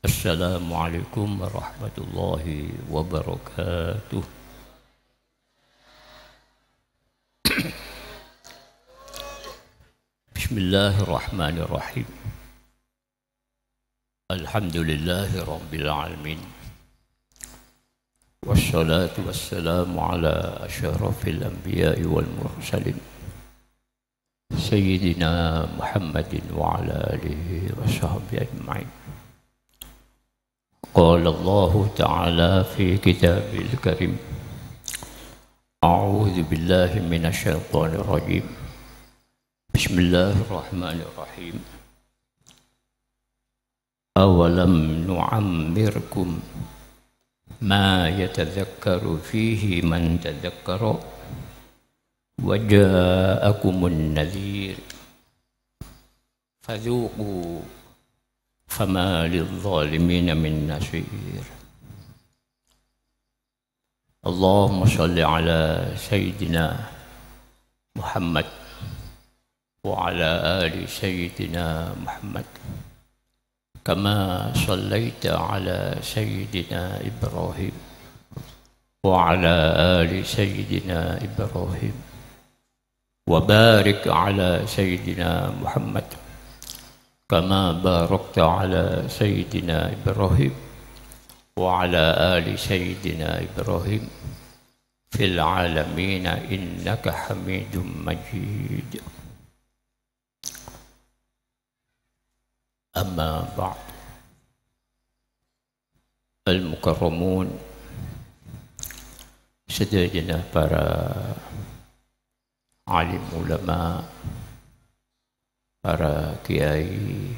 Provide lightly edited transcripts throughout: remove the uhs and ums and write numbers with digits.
Assalamualaikum warahmatullahi wabarakatuh. Bismillahirrahmanirrahim. Alhamdulillahi rabbil alamin. Wassalatu wassalamu ala asyrafil anbiya'i wal mursalin Sayyidina Muhammadin wa ala alihi wa sahbihi ajma'in. Qala Allah Ta'ala fi kitabil karim. A'udzu billahi minasy syaithanir rajim. Bismillahirrahmanirrahim. Awalam nu'ammirkum ma yatadzakkaru fihi man tadzakkara wa ja'akumun nadhir fadzuqu fama lidh-dhalimin min nasir. Allahumma shalli ala sayyidina Muhammad wa ala ali sayyidina Muhammad kama shallaita ala sayyidina Ibrahim wa ala ali sayyidina Ibrahim wa barik ala sayyidina Muhammad kama barakta ala sayyidina Ibrahim wa ala ali sayyidina Ibrahim fil alamin innaka Hamidum Majid. Amma ba'd. Al-mukarramun, sedaya para alim ulama, para kiai,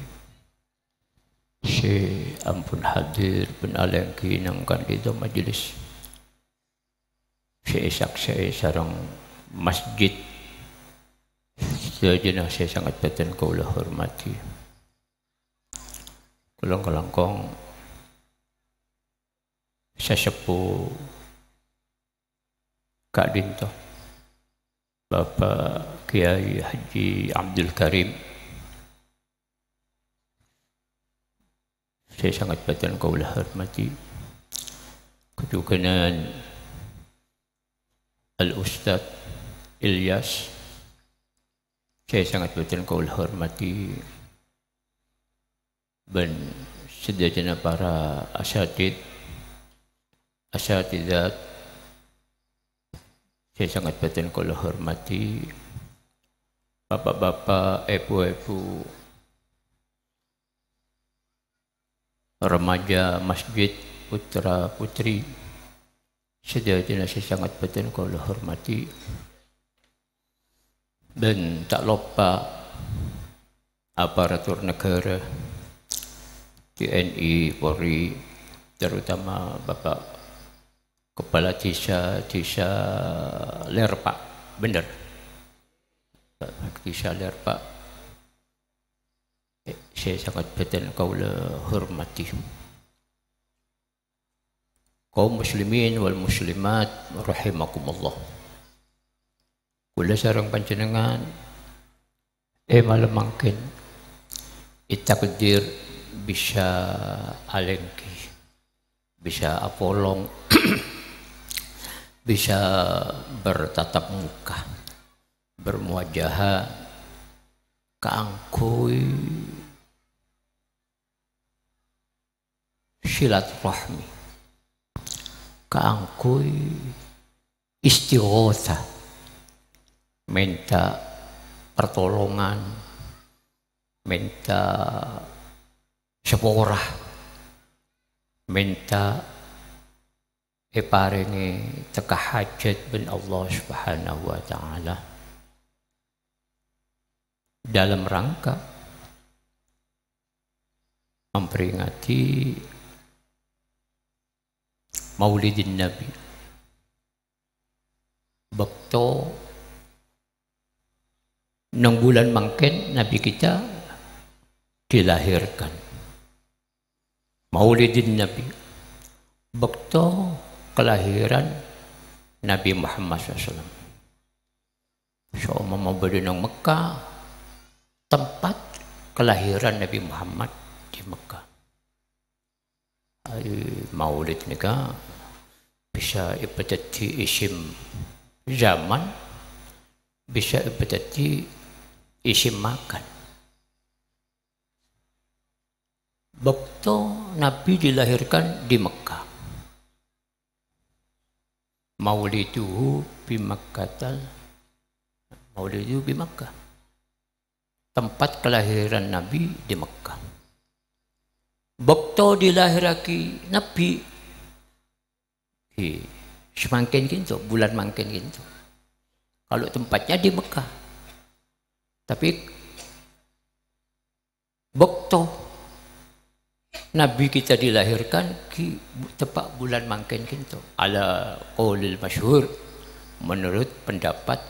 Syekh ampun hadir pun alangki nang kandido majelis Syekh Isak Syekh sarang masjid sedaya saya sangat beten kaula hormati. Kulong kalangkong sesepuh Kak Dinto Bapak Kiai Haji Abdul Karim, saya sangat beten kaulah hormati. Ketukanan Al-Ustaz Ilyas, saya sangat beten kaulah hormati. Dan sedaya para asatidzat, saya sangat beten kaulah hormati. Bapak-bapak, ibu-ibu, remaja masjid, putra putri, sedaya saya sangat beten kaulah hormati. Dan tak lupa aparatur negara, TNI, Polri, terutama Bapak Kepala Desa Lerpak, benar, Desa Lerpak, saya sangat beten kaulah hormati. Kaum muslimin wal muslimat rahimakumullah. Kula sareng panjenengan malam mangkin itakdir bisa alengki, bisa apolong, bisa bertatap muka, bermuajahah, kaangkui silaturahmi, kaangkui istighotsah, minta pertolongan, minta seporah, minta paringi teka hajat bin Allah Subhanahu wa ta'ala dalam rangka memperingati Maulidin Nabi, bekto nang bulan mangken Nabi kita dilahirkan. Maulidin Nabi, bekto kelahiran Nabi Muhammad SAW. So mau ng Mekah, tempat kelahiran Nabi Muhammad di Mekah. maulid nika bisa ibadati isim zaman, bisa ibadati isim makan. Waktu Nabi dilahirkan di Mekah, mauliduhu bi Makkatal, mauliduhu bi Makkah, tempat kelahiran Nabi di Mekah. Waktu dilahiraki Nabi semangkin gitu, bulan mangkin gitu. Kalau tempatnya di Mekah, tapi waktu Nabi kita dilahirkan di tepat bulan mangkin gitu. Ala qaulil masyhur, menurut pendapat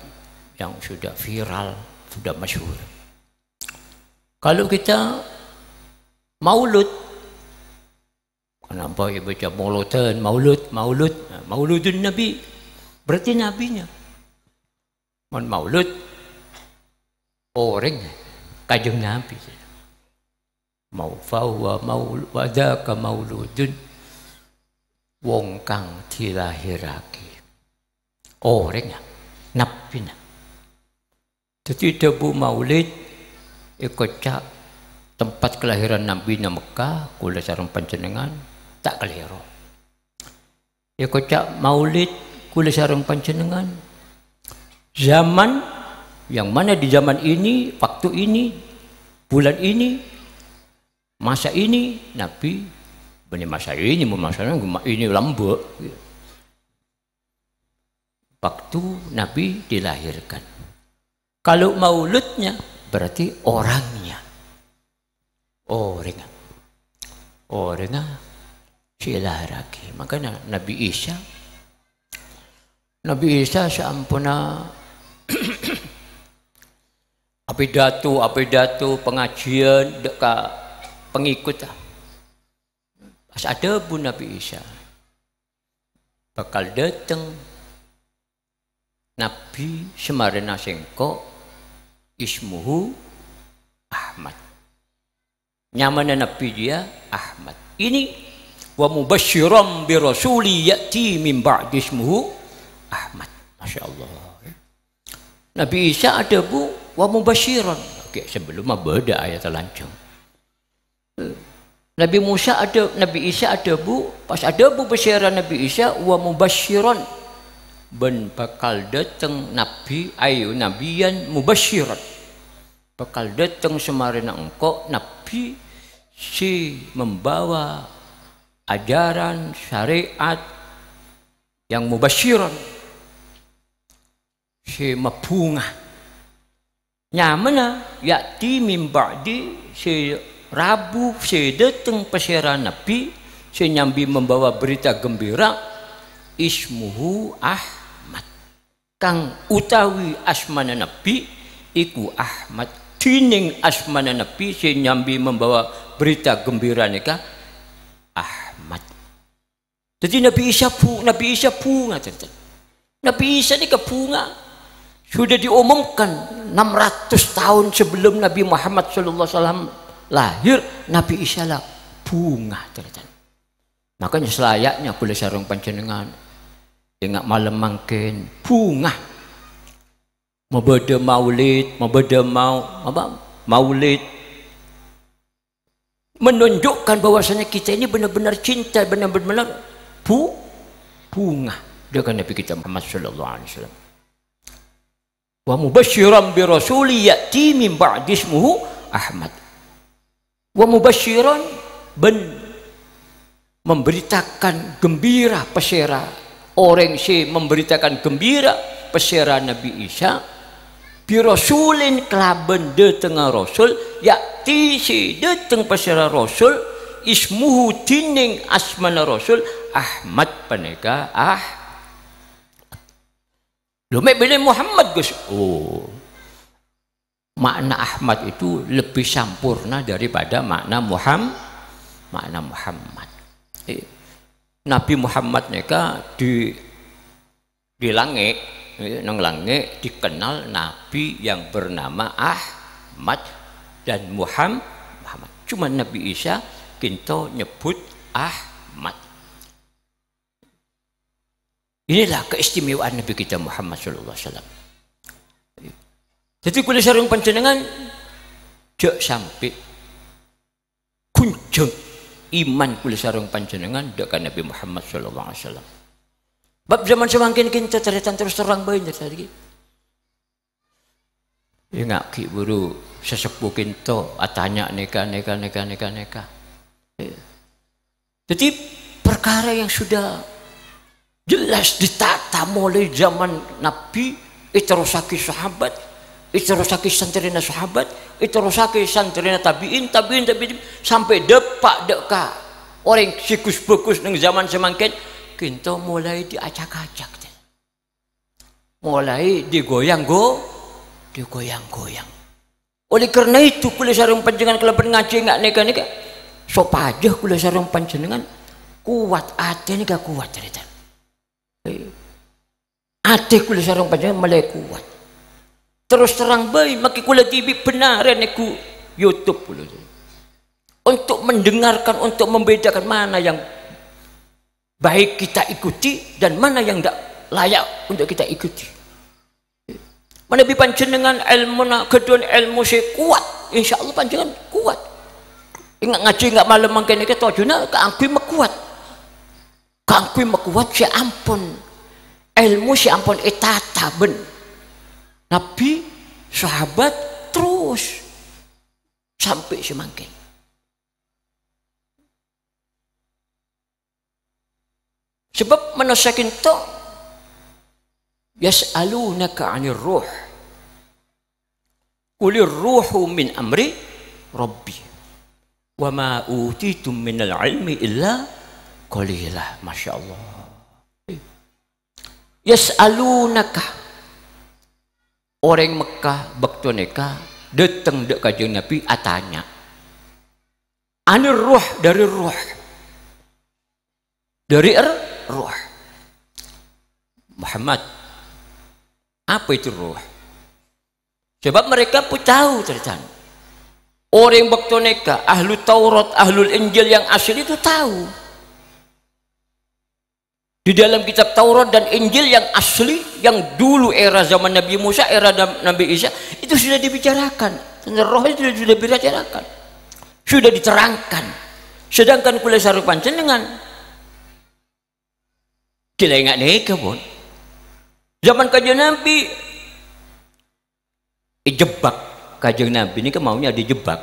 yang sudah viral, sudah masyhur. Kalau kita maulud, kenapa ya baca mauludan, mauludun Nabi, berarti nabinya. Maulud orang kajeng Nabi. Wadaka mauludun wong kang dilahirake orang nabi. Jadi debu maulid ikut tempat kelahiran Nabi na Mekah, kula sareng panjenengan tak keliru. Ikut maulid kula sareng panjenengan zaman yang mana di zaman ini, waktu ini, bulan ini, masa ini Nabi, benih masa ini lambuk. Waktu Nabi dilahirkan. Kalau mauludnya berarti orangnya. Orangnya silahiraki. Makanya Nabi Isa seampuna apidato pengajian dekat pengikut pas ada bu Nabi Isa bakal datang Nabi semarena sengko ismuhu Ahmad, nyamanya Nabi dia Ahmad. Ini wa mubasyiran bi rasuli ya'ti min ba'di ismuhu Ahmad. Masya Allah, Nabi Isa ada bu wa mubasyiran. Oke, sebelum beda ayat lancung. Nabi Isa ada bu, pas ada bu bersyarat Nabi Isa wa mubasyiran, ben bakal datang Nabi ayu nabiyan mubasyiran, bakal datang semarina engkau Nabi si membawa ajaran syariat yang mubasyiran, si mabunga nyamana ya'ti min ba'di, si Rabu saya datang pesera Nabi, saya nyambi membawa berita gembira, ismuhu Ahmad, kang utawi asmana Nabi iku Ahmad, dining asmana Nabi saya nyambi membawa berita gembira nika Ahmad. Jadi Nabi Isa bunga, Nabi Isa nika bunga sudah diumumkan 600 tahun sebelum Nabi Muhammad SAW lahir. Nabi Isa lah bunga ternyata. Makanya selayaknya kula sareng panjenengan ingat malam mangkin bunga. Mabada maulid, maulid menunjukkan bahwasanya kita ini benar-benar cinta, benar-benar bunga dengan Nabi kita Muhammad sallallahu alaihi wasallam. Wa mubasyiran bi rasuli ya'ti min ba'di ismuhu Ahmad. Wa mubasyiran memberitakan gembira pesera, orang si memberitakan gembira pesera Nabi Isa bi rasulin kelaben dateng rasul yakti si dateng pesera rasul ismuhu dining asmana rasul Ahmad paneka Lumek bin Muhammad Gus. Oh, makna Ahmad itu lebih sempurna daripada makna Muhammad. Nabi Muhammad neka di langit, nang langit dikenal Nabi yang bernama Ahmad dan Muhammad. Cuma Nabi Isa kita nyebut Ahmad. Ahmad. Inilah keistimewaan Nabi kita Muhammad sallallahu alaihi wasallam. Jadi kula sareng panjenengan jak sampai kunjung iman kula sareng panjenengan dekat Nabi Muhammad sallallahu alaihi wasallam. Bab zaman semakin kita cerita terus terang banyak tadi. Ya nggak ki buru sesepuh kinto atanya neka. Jadi perkara yang sudah jelas ditata mulai zaman Nabi, iterosaki sahabat, iterosaki santrina sahabat, iterosaki santrina tabiin sampai depak deka orang sikus bekus neng zaman semakin kinto mulai diacak-acak, mulai digoyang-goyang. Oleh karena itu kula sareng panjenengan kelaban ngaji nggak neka sop aja kula sareng panjenengan kuat ate nika kuat cerita ate kula sareng panjenengan mulai kuat terus terang baik maki kula tibi benar niku YouTube kula untuk mendengarkan, untuk membedakan mana yang baik kita ikuti dan mana yang tidak layak untuk kita ikuti. Mana bi panjenengan ilmu nak kedon ilmu saya kuat, insya Allah panjenengan kuat. Ingat ngaji nggak malam mangkene ke tojuna keangkui mekuat, keangkui mekuat si ampun ilmu si ampun etata ben. Nabi sahabat terus sampai semangkin. Sebab menasakin to yas'alunaka 'anir ruh qulir ruhu min amri rabbi wa ma utitum minal ilmi illa qalila. Masyaallah. Yas'alunaka orang Mekah bakto neka datang dek kanjeng Nabi atanya anir ruh dari ruh ruh Muhammad, apa itu ruh? Sebab mereka pun tahu cerita. Orang bakto neka, ahlu Taurat, ahlul Injil yang asli itu tahu. Di dalam kitab Taurat dan Injil yang asli, yang dulu era zaman Nabi Musa, era Nabi Isa, itu sudah dibicarakan. Roh itu sudah dibicarakan, sudah diterangkan. Sedangkan kula sareng panjenengan, kila ingat neka pun. Zaman kanjeng Nabi dijebak kanjeng Nabi ini maunya dijebak.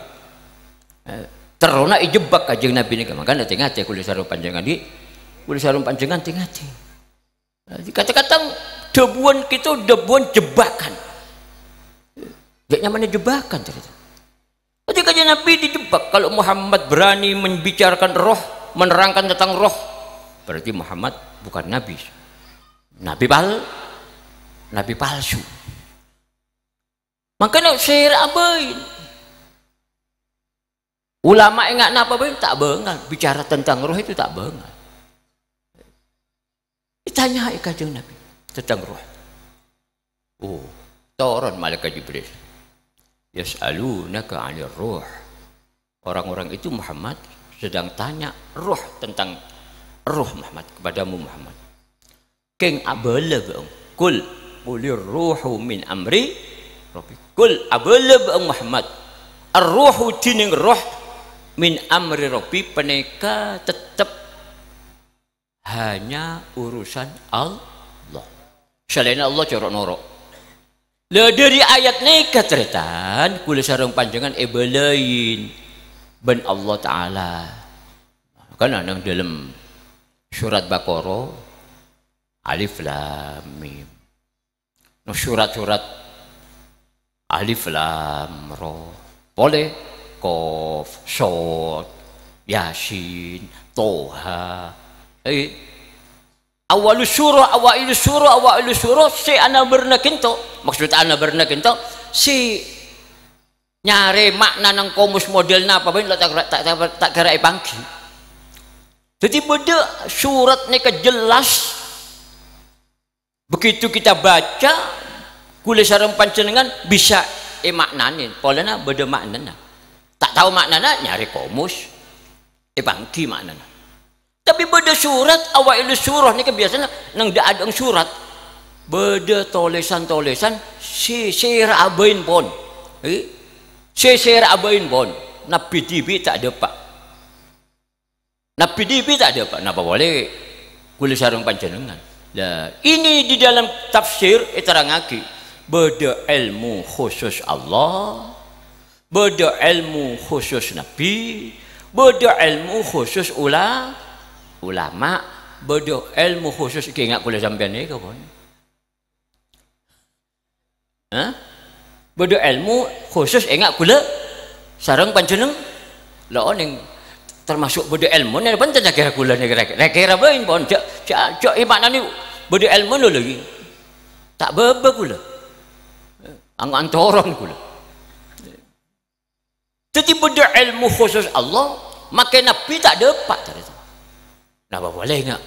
Terona dijebak kanjeng Nabi ini makanya hati-hati kula sareng panjenengan di kula sareng panjenengan hati-hati. Kata-kata debuan kita debuan jebakan. Dia namanya jebakan cerita. Jadi kanjeng Nabi dijebak kalau Muhammad berani membicarakan roh, menerangkan tentang roh, berarti Muhammad bukan nabi. Nabi palsu. Makanya saya abain. Ulama ingat apa bain tak bengal bicara tentang roh itu tak bengal. Ditanya kanjeng Nabi tentang roh. Oh, turun malaikat Jibril. Yas'alunaka 'anir ruh. Orang-orang itu Muhammad sedang tanya roh tentang roh Muhammad kepadamu Muhammad. Keng abala bang. Kul qulir ruhu min amri rabbi. Kul abala bang Muhammad. Ar-ruhu tining roh min amri rabbi peneka tetap hanya urusan Allah. Selain Allah corok norok. Lah dari ayat neka ceritaan kula sareng panjenengan ebelain ben Allah taala. Kan nang dalam surat Baqarah alif lam mim. No surat-surat alif lam ra. Boleh Qaf, Shad, Yasin, Toha. Awal surah si ana berna kinto. Maksud ana berna kinto si nyare makna nang komus model napa bae tak kira pangki. Jadi beda surat ni jelas. Begitu kita baca kula sareng panjenengan bisa maknanin. Polana beda maknana. Tak tahu maknana nyari komus pangki maknana. Tapi beda surat awal surah ni kan biasanya nang dak ada surat beda tulisan-tulisan sisir abain pon. Sisir abain pon. Nabi dibi tak ada pak. Nabi dibi tak ada pak. Napa boleh kula sareng panjenengan. Lah ini di dalam tafsir terangake beda ilmu khusus Allah, beda ilmu khusus Nabi, beda ilmu khusus ulama, beda ilmu khusus iki ingat kula sampean ni ke pun. Beda ilmu khusus ingat kula sareng panjenengan. Lah ning termasuk beda ilmu ni pun tak kira kula ni kira bain pun cak maknane beda ilmu lo lagi. Tak bebe kula. Antoron kula. Jadi beda ilmu khusus Allah, maka Nabi tak dapat tadi. Napa boleh enggak?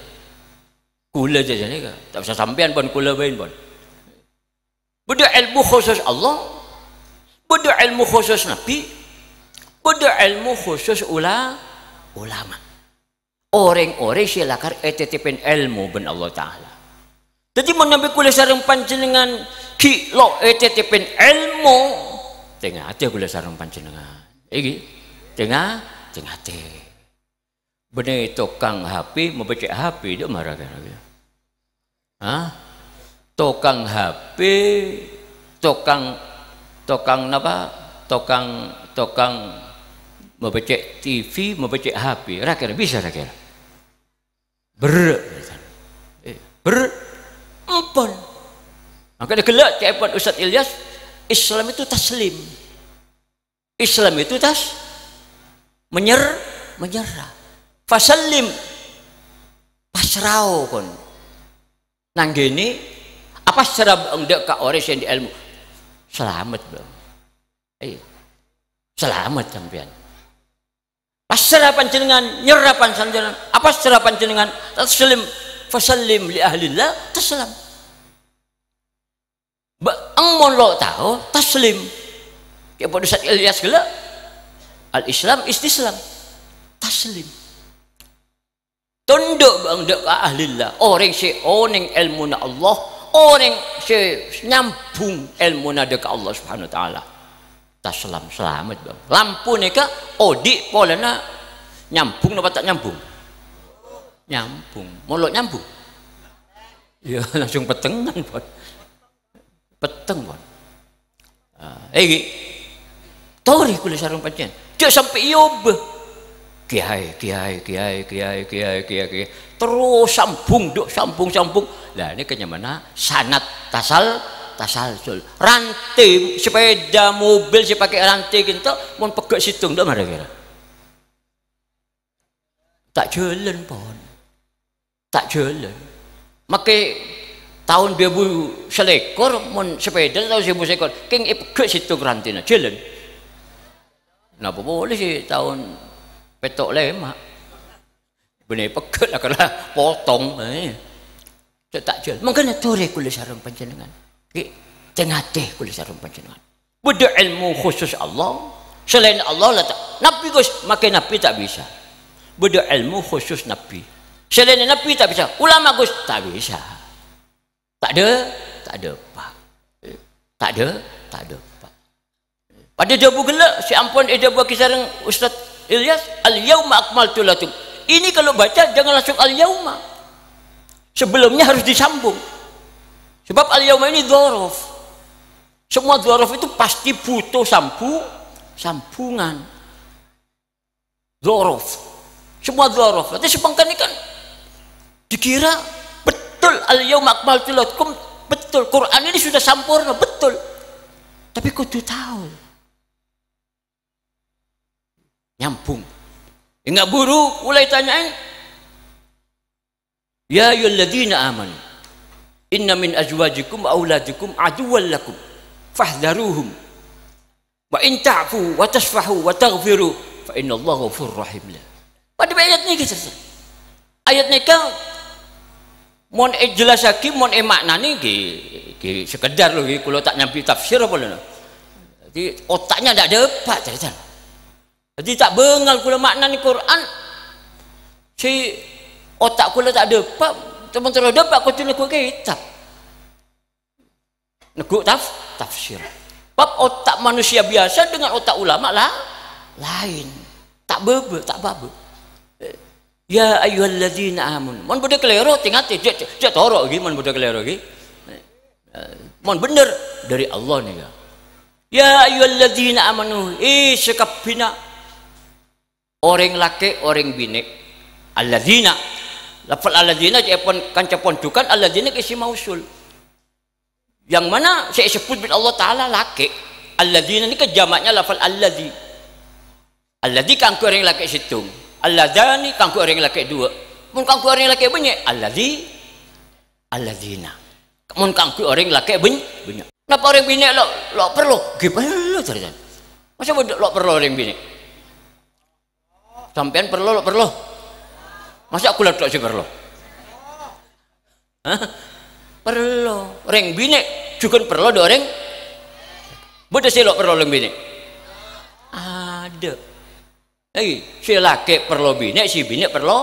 Kula je ni ke? Tak usah sampean pun kula bain pun. Beda ilmu khusus Allah, beda ilmu khusus Nabi, beda ilmu khusus ulama. Orang-orang silakan etetipen ilmu ben Allah Ta'ala. Jadi menabi kula sareng panjenengan ki lo etetipen ilmu tengah hati kula sareng panjenengan. Iki tengah hati. Bener tukang HP membaca HP dia marah kan? Tukang HP, tukang apa? Tukang membaca TV, membaca HP. Rakyat bisa rakyat. Ampun. Makanya gelak tiap Ustaz Ilyas, Islam itu taslim. Islam itu menyerah. Fasallim pasrau kon nanggeni apa secara ndak ka ore sing di ilmu selamat bang selamat sampean pasrah panjenengan nyerah panjenengan apa secara panjenengan taslim fasallim li ahlillah taslam angmon lo tahu taslim ya pada saat Ilyas gila al-Islam istislam taslim tunduk bang dek ke ahlillah orang si oning ilmu na Allah orang si nyambung ilmu na dek Allah subhanahu wa ta'ala taslam selamat bang lampu ni ka odik pola na nyambung apa tak nyambung molok nyambung ya langsung petengan pun peteng pun tori kula sareng pancen dia sampai yobe kiai terus sambung lah ini kenyamana sanat tasalsul rantai sepeda mobil si pakai rantai kita mau pegak situng dah mana kira tak jalan pun tak jalan makai tahun 2000 selekor mon sepeda tahun 1000 sekor king pegak situng rantai na jalan napa boleh sih tahun petok lemak benar pekat lah kalau potong tak jalan makanya tore kula sareng panjenengan tengah teh kula sareng panjenengan beda ilmu khusus Allah selain Allah lah Nabi Gus makai Nabi tak bisa beda ilmu khusus Nabi selain Nabi tak bisa ulama Gus tak bisa tak ada pak tak ada pak pada jabu gelak si ampun jabu kisareng Ustaz Ilyas al-yauma akmaltu lakum. Ini kalau baca jangan langsung al-yauma. Sebelumnya harus disambung. Sebab al-yauma ini dzaraf. Semua dzaraf itu pasti butuh sambungan. Dzaraf. Semua dzaraf. Nanti sepangkan ini kan dikira betul al-yauma akmaltu lakum, betul. Quran ini sudah sempurna, betul. Tapi kudu tahu. Nyambung enggak buruk mulai tanyain ya ayyuhalladzina amanu inna min azwajikum wa auladikum aduwwan lakum fahdharuhum wa in ta'fu wa tasfahu wa taghfiru fa innallaha ghafurur rahim. Pada ayat ni kita ayat ni kan mon jelasake mon maknane nggih sekedar lho kalau tak nyampi tafsir apa lho. Jadi otaknya ndak dapat cerita. Jadi tak bengal kula makna ni Quran si Otak kula tak ada pak, teman-teman dapat aku tulis kitab. Neguk tafsir. Bab otak manusia biasa dengan otak ulama lah lain. Tak bebe, tak babe. Ya ayyuhalladzina amanu. Mun bodoh kelero tingati jak torok lagi mun bodoh kelero lagi. Mun bener dari Allah nih ya. Ya ayyuhalladzina amanu sekapina orang laki orang bini. Alladzina lafal alladzina kan dukan alladzina isi mausul. Yang mana saya sebut bin Allah Ta'ala laki. Alladzina ini kejamaknya lafal alladzi. Alladzi kangku orang laki situng. Alladzani kangku orang laki dua. Mun kangku orang laki banyak. Alladzina. Mun kangku orang laki banyak. Kenapa orang bini lo perlu? Gimana cerita? Masa lo perlu orang bini? Sampean perlu lo perlu? Masa aku tak sih perlu? Hah? Perlu orang bini juga perlu ada orang bodoh sih lo perlu orang bini ada si laki perlu bini si bini perlu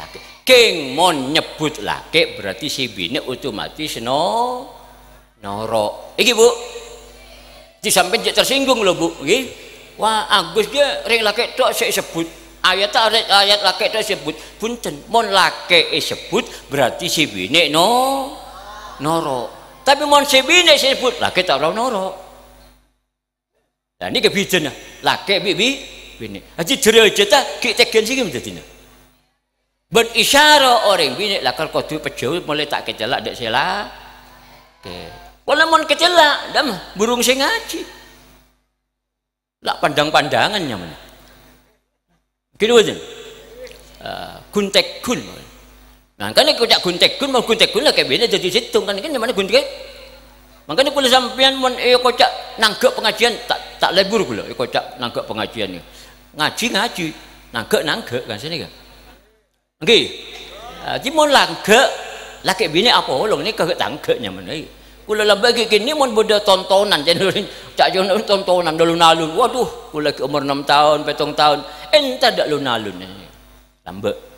laki king mon nyebut laki berarti si bini otomatis noro iki bu disamping tersinggung lo bu iki wah Agus dia orang laki tok saya sebut ayat laki tok sebut punten mon laki sebut berarti si bini noro tapi mon si bini sebut laki tak tahu noro dan ini kebijakan laki bini aja derajat kita kensi gimana tina berisyarah orang bini lakal kotu pejauh mulai tak kecelak dak sela wala mon kecelak dah burung sing ngaji lak pandang-pandangannya mana kedua jen kuntek kun nah kan ini kocak guntek kun mau guntek kun lah kayak beda jadi situng kan mana guntek makanya kalau sampean mon kocak nanggak pengajian tak lebur pula kocak nanggak pengajian ngaji nanggak kan sini kan oke jadi mon langgak laki bini apa long ini kagak tanggaknya mana kalau lagi gini mon bodoh tontonan jadi cak jono tontonan dalun-alun waduh kalau lagi umur 6 tahun 7 tahun entah dak lunalun ini lambe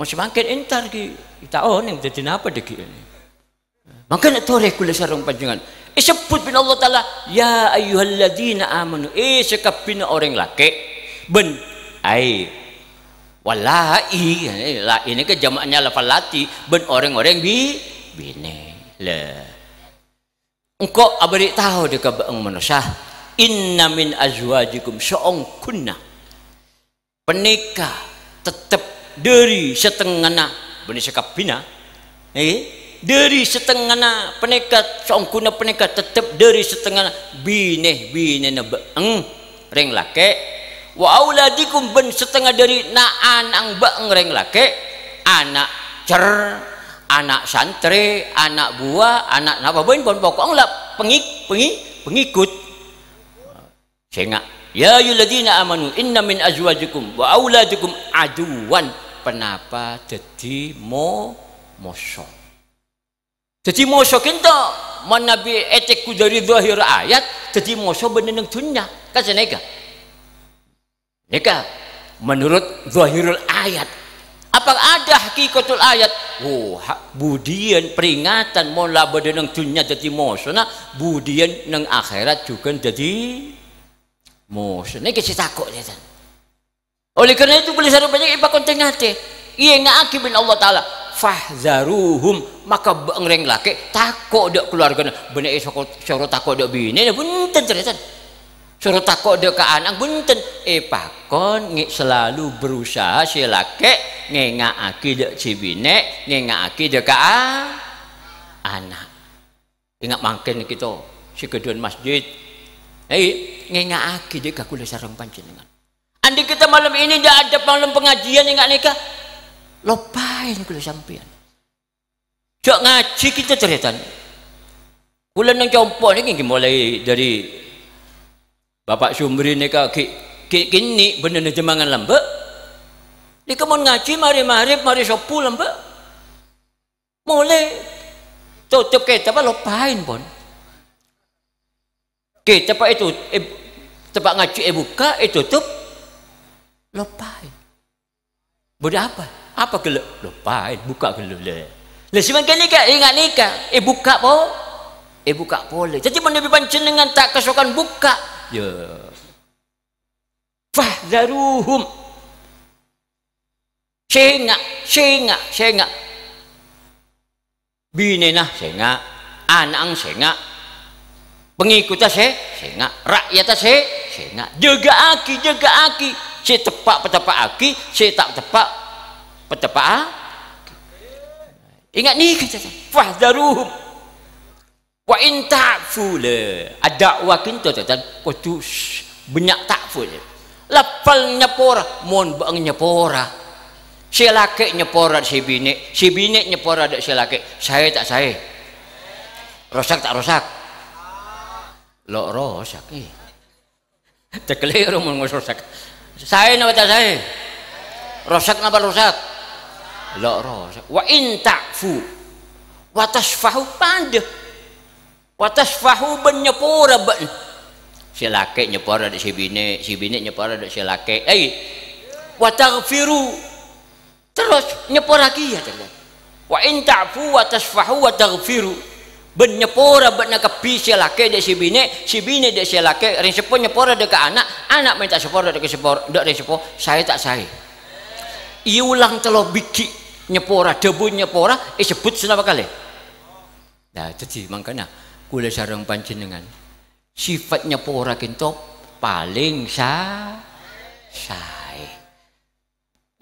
masih makin entar kita yang jadi apa dek ini makanya toreh kula sarung panjangan sebut bin Allah Ta'ala ya ayyuhalladzina amanu sekapina orang laki ben wallahi ini ke jamaknya lafal lati ben orang-orang bini lah engkau abadi tahu dekat baeng manusia inna min azwajikum seong kunna penikah tetap dari setengah benih sekapina dari setengah penekat songkuna penekat tetap dari setengah bine na baeng reng lake wa auladikum ben setengah dari naan ang baeng reng lake anak anak santri anak buah anak napa ben pokok lah pengikut sehingga ya ayyuhalladzina amanu inna min azwajikum wa auladikum aduwan kenapa jadi moso jadi moso kita manabi etekku dari zahir ayat jadi moso bener dunia kan seneka menurut zahirul ayat apakah ada hakikatul ayat budian peringatan mola bener dunia jadi moso nah budian neng akhirat juga jadi moso ini kasih takut ya kan oleh karena itu boleh sarung banyak iba konten hati iya ngaki bin Allah Ta'ala fahzaruhum maka bengreng laki takut dek keluarga bener suruh takut dek bini bunten cerita suruh takut dek ke anak bunten pakon selalu berusaha si laki ngengaki dek si bini ngengaki dek ke anak ingat makin kita si kedua masjid ngengaki dek aku sarung panjenengan andi kita malam ini tidak ada malam pengajian yang nggak nikah lopain kalau sampean jok ngaji kita cerita bulan yang compok ini mulai dari Bapak Sumri nikah kini bener jemangan lembek di kemon ngaji mari sopu lembek mulai tutup kita apa lopain pun kita pak itu tempat ngaji buka tutup lopain bodoh apa Apa gelek? Lupa, buka gelek le. Lah semakin nikah, ingat nikah, buka po. Buka boleh. Jadi menabi panjenengan tak kesokan buka. Ya. Fahdharuhum. Senga. Binena senga, anang senga. Pengikutnya senga, rakyatnya senga. Jaga aki. Si tepak petepak aki, si tak tepak petepak. Ingat ni kata. Fahdharuhum. Wa in ta'fu la. Ada wakin tu dan kudu banyak ta'fu. Lapal nyepora, mon bang nyepora. Si laki nyepora si bini nyepora dak si laki. Saya tak saya. Rosak tak rosak. Lo rosak terkeliru mun rosak. Saya napa tak saya? Rosak napa rosak? Lo rosak. Wa in ta'fu wa tasfahu pandeh. Wa tasfahu ben nyepora ben. Si laki nyepora dak si bini nyepora dak si laki. Wa taghfiru. Terus nyepora lagi ya terus. Wa in ta'fu wa tasfahu wa taghfiru. Ben nyepora ben nakapi si laki dak si bini dak si laki, ring sepo nyepora dak anak minta sepora dak sepora, dak ring sepo saya tak saya. Iulang telo biki nyepora debu nyepora sebut senapa kali. Nah, jadi makanya kula sareng panjenengan sifat nyepora kinto paling sae.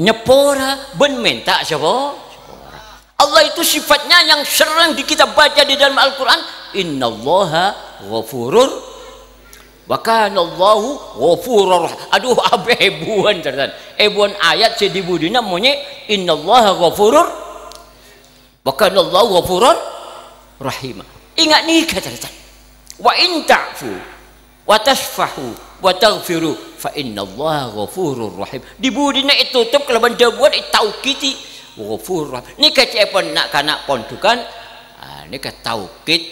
Nyepora ben minta sepora. Allah itu sifatnya yang sering kita baca di dalam Al-Quran. Innallaha ghafurur wa kana Allahu ghafurur. Aduh abe ebuan terdan. Ebuan ayat si dibudina monye innallaha ghafurur wa kana Allahu ghafurur rahim. Ingat nih kata wa in ta'fu wa tasfahu wa taghfiru fa innallaha ghafurur rahim. Dibudina itu tutup kalau benda buat taukiti ghafur. Ni kacepon nak kana pondukan. Ni ka taukid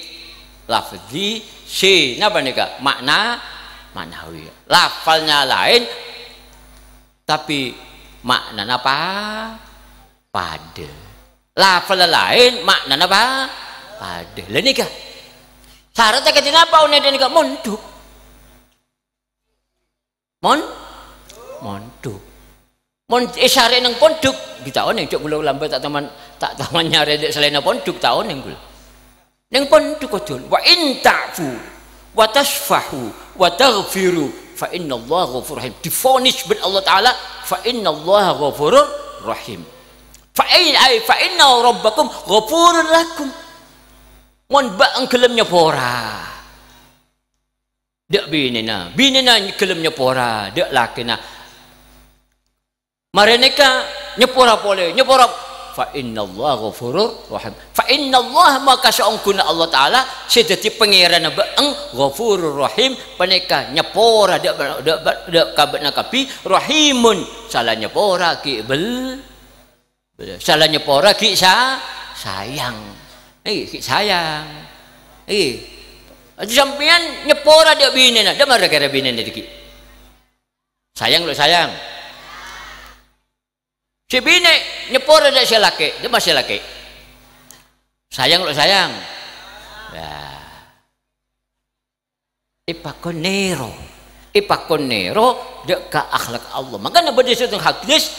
lafzi si napa nika maknawi. Lafalnya lain tapi makna apa? Pada. Lafal lain makna apa? Pada. Lah nika syaratnya ketina apa une nika monduk. Monduk. Mon syare nang pondok ditaon yang cuk kula lambat tak taman nyare dek selain pondok taon yang kula ning pondok kodon wa in ta'fu wa tasfahu wa taghfiru fa innallaha ghafurur rahim. Difonis bin Allah taala fa innallaha ghafurur rahim. Fa inna rabbakum ghafurur lakum. Mon ba ang kelem nyepora dak binena kelem nyepora dak lakina mereka nyepora boleh nyepora fa innallaha ghafurur rahim. Fa innallaha maka saungkuna Allah taala sedeti pangeran baeng ghafurur rahim paneka nyepora dak kabena kapi rahimun salah nyepora ki bel salah nyepora ki sayang ki sayang sampean nyepora dak binena dak mara-gara binena diki sayang lo sayang. Si bini nyepora dak si laki, dia masih laki. Sayang lo sayang. Nah. Ipakonero dak ka akhlak Allah. Makanya pada satu hadis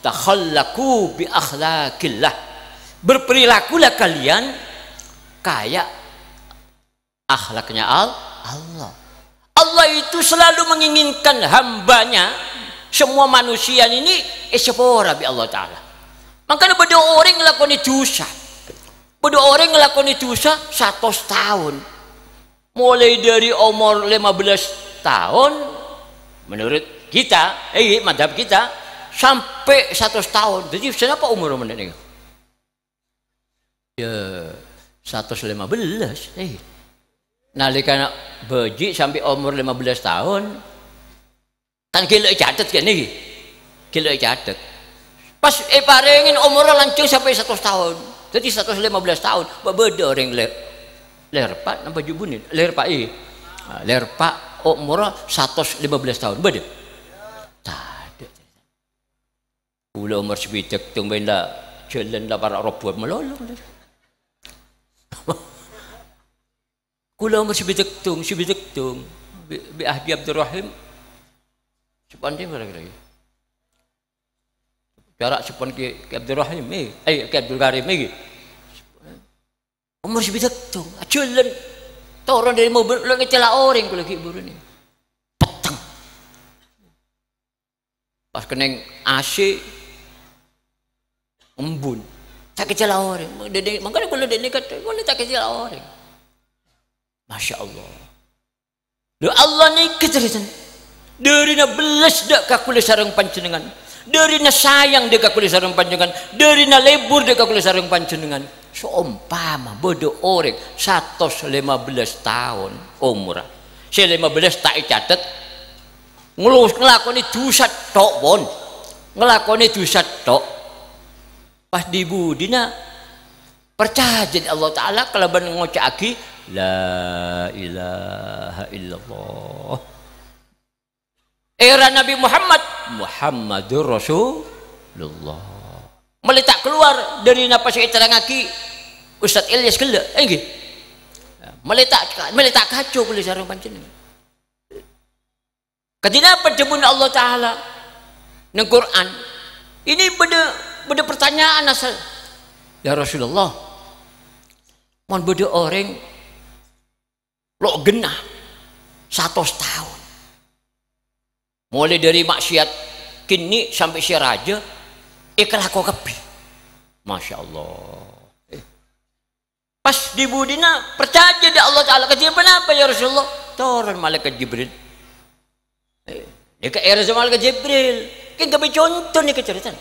takhallaku bi akhlakillah. Berperilakulah kalian kayak akhlaknya Allah. Allah itu selalu menginginkan hambanya. Semua manusia ini sepora bi Allah taala. Makanya pada orang ngelakoni dosa. Pada orang ngelakoni dosa 100 tahun. Mulai dari umur 15 tahun menurut kita, madhab kita sampai 100 tahun. Jadi kenapa umur menit? Ya 115. Nalika beji sampai umur 15 tahun. Kan kilo catet kan nih, kilo catet. Pas parengin umurnya lancung sampai 100 tahun, jadi 115 tahun. Beda orang lerpak, nampak jubun ini, lerpak lerpak umurnya 115 tahun, beda. Kula umur sebidak tung benda jalan lah para robot melolong. Kula umur sebidak tung bi Ahdi Abdurrahim sepan dia kira-kira. Jarak sepan ke Abdurrahim ke Abdul Karim iki. Umur sebidak tung jalan turun dari mobil lu ngecela orang kula ki buru ni. Petang. Pas keneng AC embun tak kecela orang makanya kalau dia kata kalau tak kecela orang Masya Allah lu Allah ni keceritan dari na belas dak kakule sareng panjenengan dari na sayang dak kakule sareng panjenengan dari na lebur dak kakule sareng panjenengan seumpama bodoh orang 115 tahun umur 15 tak catet ngelakoni dosa tok pun ngelakoni dosa tok pas di budina percaya Allah Ta'ala kalau ben ngocaki la ilaha illallah era Nabi Muhammadur Rasulullah meletak keluar dari napas iterangaki Ustaz Ilyas kela nggih meletak kacau boleh sareng panjenengan ketika berjebun Allah Ta'ala nang Quran ini beda pertanyaan asal ya Rasulullah mon beda orang lo genah 100 tahun mulai dari maksiat kini sampai si raja ikhlas kau kepi Masya Allah pas di budina percaya di Allah Ta'ala kejadian apa ya Rasulullah turun malaikat Jibril dekat era zaman malaikat Jibril kan kami contoh ni keceritaan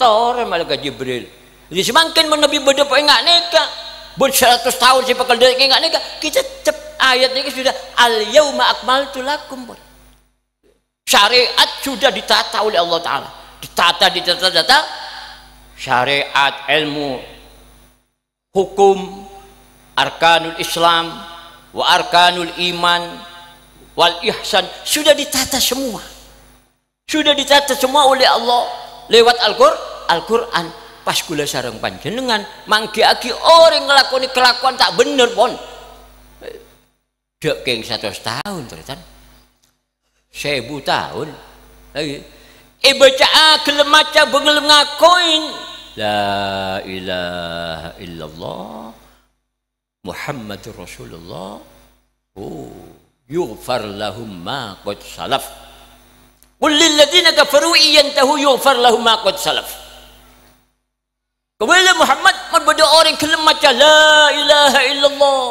turun malaikat Jibril jadi semakin menabi berdepa enggak nikah ber 100 tahun si pakal dari enggak nikah kita cep ayat ini sudah al yauma akmaltu lakum syariat sudah ditata oleh Allah Ta'ala ditata syariat ilmu hukum arkanul Islam wa arkanul iman wal ihsan sudah ditata semua oleh Allah lewat Al-Quran pas kula sareng panjenengan mangki-aki orang ngelakoni kelakuan tak bener pon dek keng 100 tahun terusan 1000 tahun lagi baca gelem maca bengelem ngakoin la ilaha illallah Muhammadur Rasulullah yughfar lahum ma qad salaf qul lil ladzina kafaru iyantahu yughfar lahum ma qad salaf kepada Muhammad berbeda orang kelem maca la ilaha illallah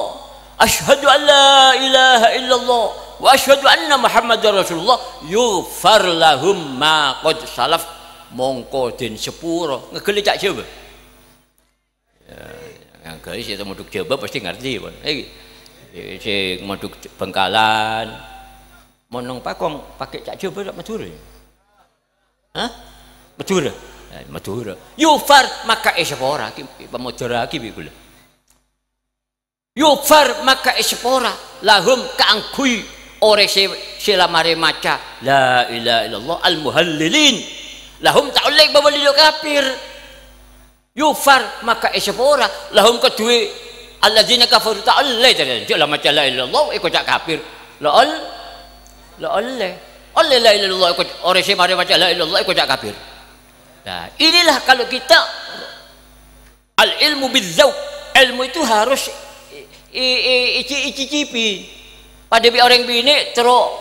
asyhadu an la ilaha illallah wa asyhadu anna Muhammadar Rasulullah yughfar lahum ma qad salaf mongko den sepuro ngegeli cak coba yang guys itu moduk coba pasti ngerti pun si moduk Bengkalan monong pakong pakai cak coba tak Madura hah Madura yufar maka sepora pemodora ki bikula yufar maka sepora lahum kaangkui ore selamare maca la ilaha illallah al muhallilin lahum ta'ulek bawalil kafir yufar maka sepora lahum kedue alladzina kafaru ta'allai dia la maca la ilaha illallah ikut cak kafir la oleh la ilaha illallah ikut ore semare maca la ilaha illallah ikut cak kafir. Nah, inilah kalau kita al ilmu bidzauq, ilmu itu harus icicipi. Pada bi orang bini terus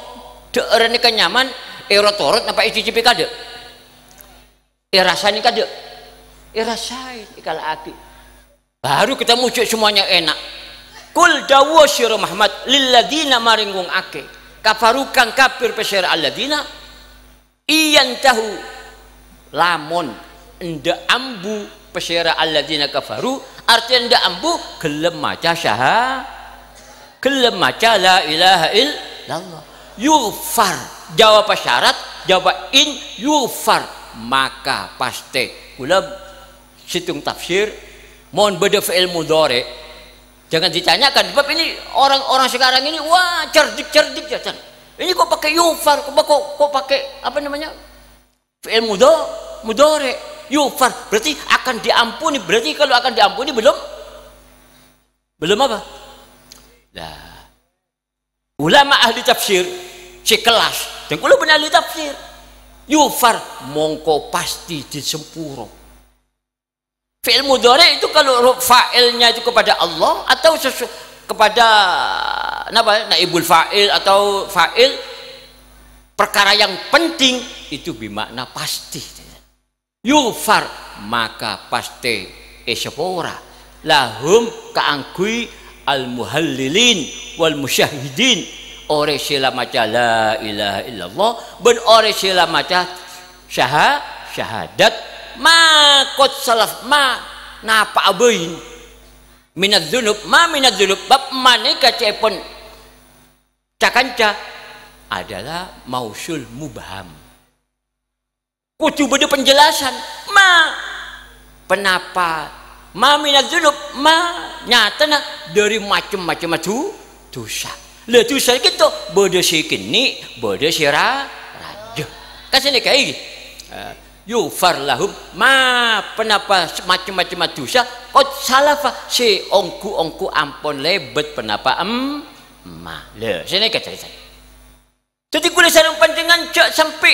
deurane kenyaman torot napa icicipi kade. Rasani kade. Rasain ikal aki. Baru kita muncul semuanya enak. Kul dawu sira Muhammad lil ladina maringgung ake. Kafarukan kafir pesyar alladina iyan tahu lamun ndak ambu pesyara alladzina kafaru artinya ndak ambu gelem maca gelem maca la ilaha illallah yufar jawab syarat jawab in yufar maka pasti kula situng tafsir mohon beda fi'il mudhari jangan ditanyakan sebab ini orang-orang sekarang ini wah cerdik ya ini kok pakai yufar kok pakai apa namanya fi'il mudhari mudhari. Yufar berarti akan diampuni. Berarti kalau akan diampuni belum apa? Nah, ulama ahli tafsir sekelas dan kula ben ahli tafsir. Yufar mongko pasti disempuro. Fi'il mudhari itu kalau fa'ilnya itu kepada Allah atau kepada naibul fa'il atau fa'il perkara yang penting itu bermakna pasti. Yufar maka pasti sepora lahum kaangkui al muhallilin wal musyahidin ore sila maca la ilaha illallah ben ore sila maca syahadat ma qad salaf ma napa abein minadz dzunub ma minadz dzunub bab maneka cepon cakanca adalah mausul mubham. Kudu beda penjelasan ma penapa ma minadz dzunub ma nyatana dari macam-macam dosa. Lah dosa gitu beda sikini beda sira raja. Kasane kayak iki. Yufar lahum ma penapa macam-macam dosa qad salafa si ongku ampun lebet penapa ma. Lah sini ka cerita. Jadi kula sareng panjenengan cak sampai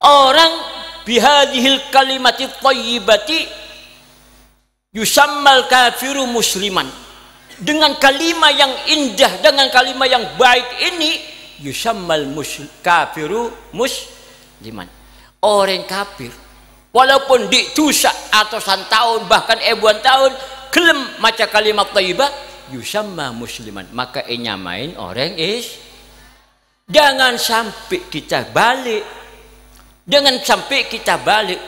orang bihadihil kalimati thayyibati yusammal kafiru musliman. Dengan kalimat yang indah, dengan kalimat yang baik ini yusammal kafiru musliman. Orang kafir walaupun di dosa ratusan tahun bahkan ribuan tahun gelem maca kalimat thayyibah yusamma musliman, maka nyamain orang jangan sampai kita balik. Dengan sampai kita balik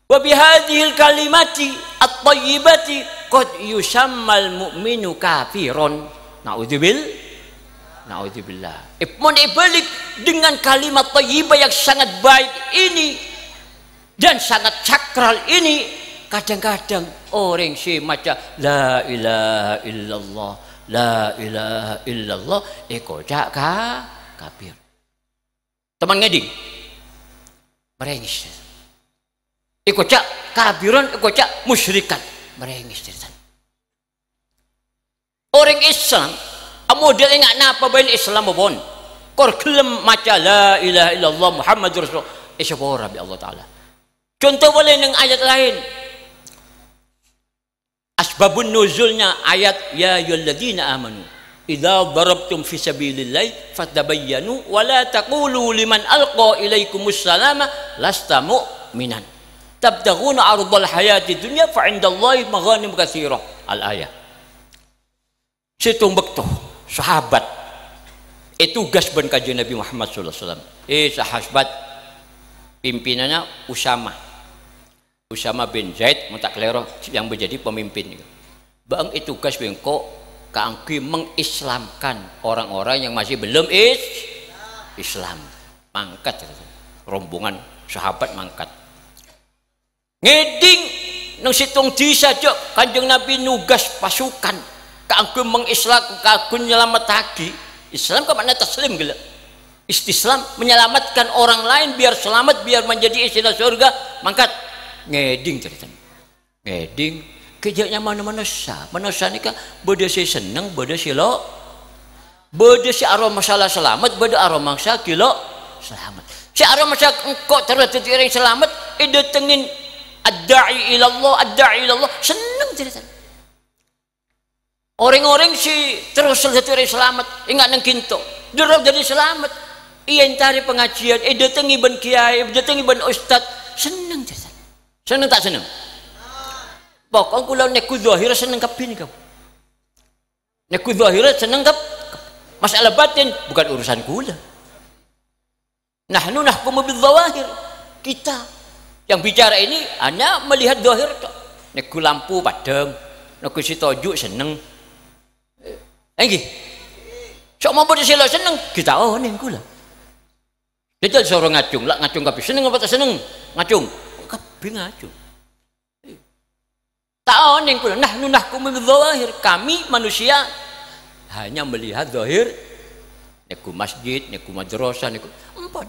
wa bihadhil kalimati at-thayyibati qad yusammal mu'minu kafiron. Naudzubillah. Mun balik dengan kalimat thayyibah yang sangat baik ini dan sangat sakral ini, kadang-kadang orang si maca la ilaha illallah la ilaha illallah kocak kafir. Teman ngeding merengis ikocak kafiron ikocak musyrikan merengis cerita orang Islam model ingat napa bain Islam bon kor gelem maca la ilaha illallah Muhammadur Rasul isyapora bi Allah taala. Contoh boleh nang ayat lain asbabun nuzulnya ayat ya ayyuhalladzina amanu idza darabtum fi sabilillahi fatabayyanu wa la taqulu liman alqa ilaikumus salama lasta mu'minan tabtaghuna 'ardal hayati dunya fa 'indallahi maghanim katsira. Al ayah. Situng bekto sahabat itu tugas ban kanjeng Nabi Muhammad sallallahu alaihi wasallam. Sahabat pimpinannya Usama bin Zaid mutaklero yang menjadi pemimpin. Bang itu tugas bengko keangki mengislamkan orang-orang yang masih belum Islam. Mangkat rombongan sahabat mangkat ngeding nang situng disa cok kanjeng Nabi nugas pasukan keangki mengislam keangki nyelamatake Islam ke makna taslim gila istislam menyelamatkan orang lain biar selamat biar menjadi istana surga mangkat ngeding cerita ngeding kejaknya mana-mana manusia ni kan beda si seneng beda si lo beda si arwah masalah selamat beda arwah mangsa kilo selamat si arwah masa engkau terus jadi orang selamat datengin ad-da'i ilallah seneng cerita orang-orang si terus jadi orang selamat ingat nang kinto durung jadi selamat iya cari pengajian datengi ben kiai datengi ben ustad seneng cerita seneng tak seneng pokok kula nek ku zahir seneng kapin kamu. Nek ku zahir seneng kap. Masalah batin bukan urusan kula. Nahnu nahkumu bidzawahir. Kita yang bicara ini hanya melihat zahir tok. Nek ku lampu padang, nek ku sitojuk seneng. Nggih. Sok mau bodo sila seneng, kita ning kula. Dadi soro ngacung, lak ngacung kabeh seneng apa tak seneng? Ngacung. Kabeh ngacung. Ta'oning kula nahnu nahkumu bidzawahir, kami manusia hanya melihat zahir. Neku masjid, neku madrasah, neku empat.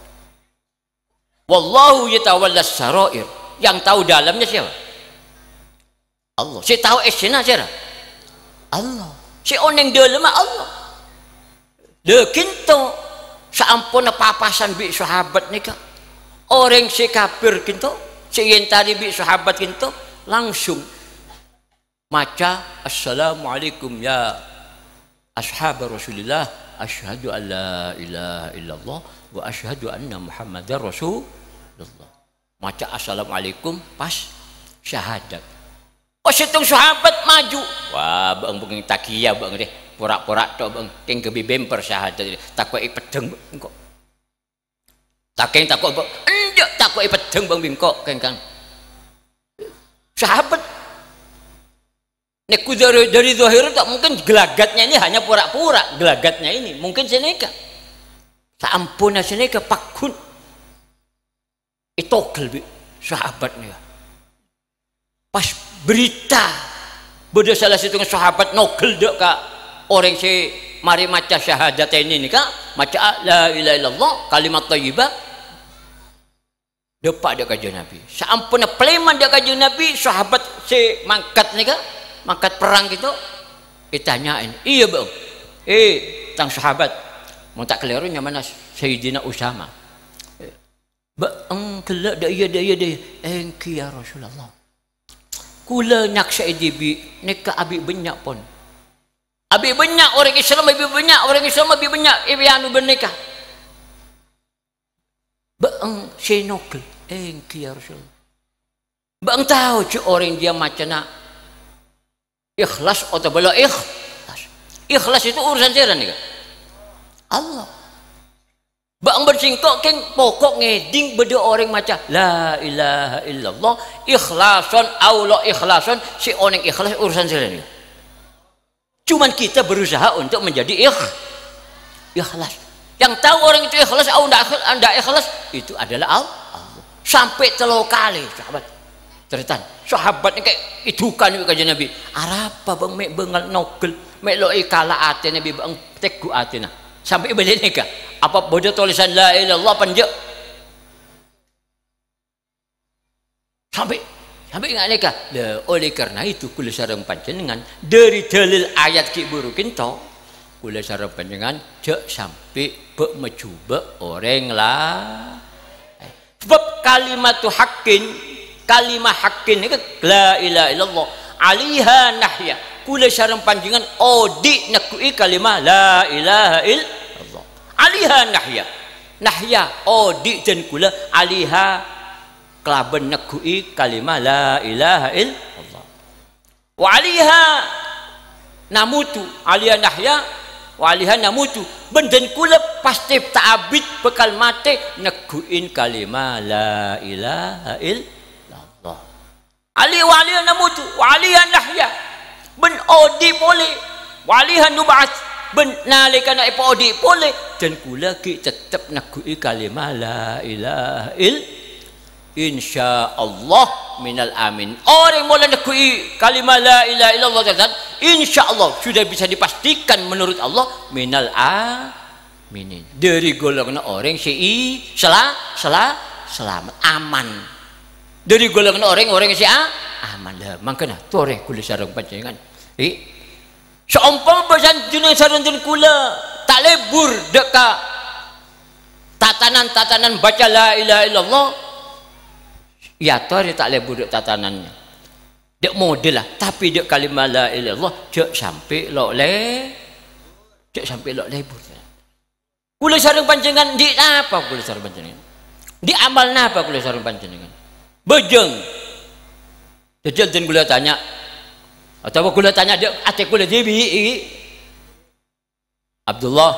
Wallahu yatawallas sarair. Yang tahu dalamnya siapa? Allah. Si tahu esena siapa? Allah. Si oneng dalam Allah. De kinto saampun papasan bi sahabat nika. Orang si kafir kinto, si yang tadi bi sahabat kinto langsung maca assalamualaikum ya ashab Rasulillah, asyhadu an la ilaha illallah wa asyhadu anna Muhammadar Rasulullah. Maca assalamualaikum pas syahadat. Pas itu sahabat maju. Wah, bang bang takia bang deh. Porak-porak tok bang king kebi bemper syahadat. Takoi pedeng engko. Takeng takoi bang enjak takoi pedeng bang bingkok kengkang. Sahabat neku dari zahir tak mungkin gelagatnya ini hanya pura-pura, gelagatnya ini mungkin seneka. Saampuna seneka pakun. Itu kelbi sahabatnya. Pas berita beda salah satu sahabat nogel dek kak orang si mari maca syahadat ini nih kak maca la ilaha illallah kalimat thayyibah depak dek kajian Nabi. Saampuna peleman dek kajian Nabi sahabat si mangkat nih kak mangkat perang gitu ditanyain iya bang tang sahabat mau tak kelirunya mana Sayyidina Usama bang kelak dah iya engki ya Rasulullah kula nak saidibi nika abi banyak pun abi banyak orang Islam abi banyak orang Islam abi banyak ibi anu bernikah bang senokil engki ya Rasulullah bang tahu cu orang dia macam ikhlas atau bala ikhlas itu urusan jalan nih Allah bang bersingkok keng pokok ngeding beda orang macam la ilaha illallah ikhlason Allah ikhlason si orang ikhlas urusan jalan nih cuman kita berusaha untuk menjadi ikhlas yang tahu orang itu ikhlas atau tidak ikhlas itu adalah Allah sampai 3 kali sahabat ceritaan sahabatnya kayak itu kan kajian Nabi arapa bang mek bengal nogel mek lo ikala ate Nabi bang tegu ate nah sampai beli nikah apa bodoh tulisan la ilallah panjang sampai nggak nikah oleh karena itu kula sareng panjenengan dari dalil ayat ki burukin to kula sareng panjenengan jek sampai bek mencoba orang lah sebab kalimatu haqqin kalimah haqqin ini la ilaha illallah aliha nahya kula sareng panjenengan odi nakui kalimah la ilaha illallah aliha nahya odi dan kula aliha kelaban nakui kalimah la ilaha illallah wa aliha namutu aliha nahya wa aliha namutu benden kula pasti ta'abid bekal mati nakuin kalimah la ilaha illallah Ali walihan namutu walihan nahya ben odi boleh walihan nubat ben nalika nak odi boleh dan kula ki tetap nakui kalimah la ilaha insyaallah minal amin orang mula nakui kalimah la ilaha illallah insyaallah sudah bisa dipastikan menurut Allah minal aminin dari golongan orang si selamat aman dari golongan orang si aman lah makanya tore kula sareng panjenengan seumpama basan jeneng sareng kula tak lebur deka tatanan baca la ilaha illallah ya tore tak lebur dek tatanannya dek model lah tapi dek kalimat la ilaha illallah cek sampai lebur kula sareng panjenengan di apa kula sareng panjenengan di amal napa kula sareng panjenengan bejeng jajal dan gula tanya atau gula tanya dia ate gula jibi Abdullah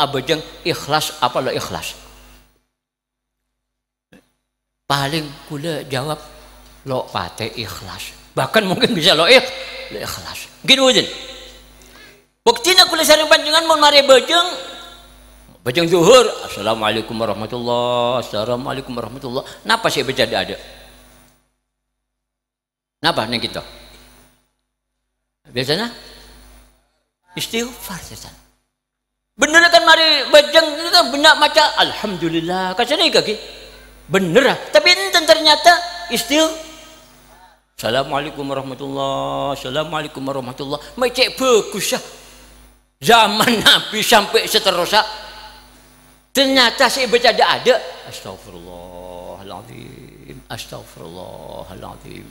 bejeng ikhlas apa lo ikhlas paling gula jawab lo pate ikhlas bahkan mungkin bisa lo ikhlas gitu aja buktinya gula sering panjangan mau mari bejeng zuhur assalamualaikum warahmatullah assalamualaikum warahmatullah napa sih bejada ada napa nih kita biasanya istighfar setan bener kan mari bejeng itu kan benak maca alhamdulillah kasane kaki bener tapi enten ternyata Assalamualaikum warahmatullah, Assalamualaikum warahmatullah, macam bagus ya zaman Nabi sampai seterusnya ternyata saya baca ada astagfirullahaladzim, astagfirullahaladzim,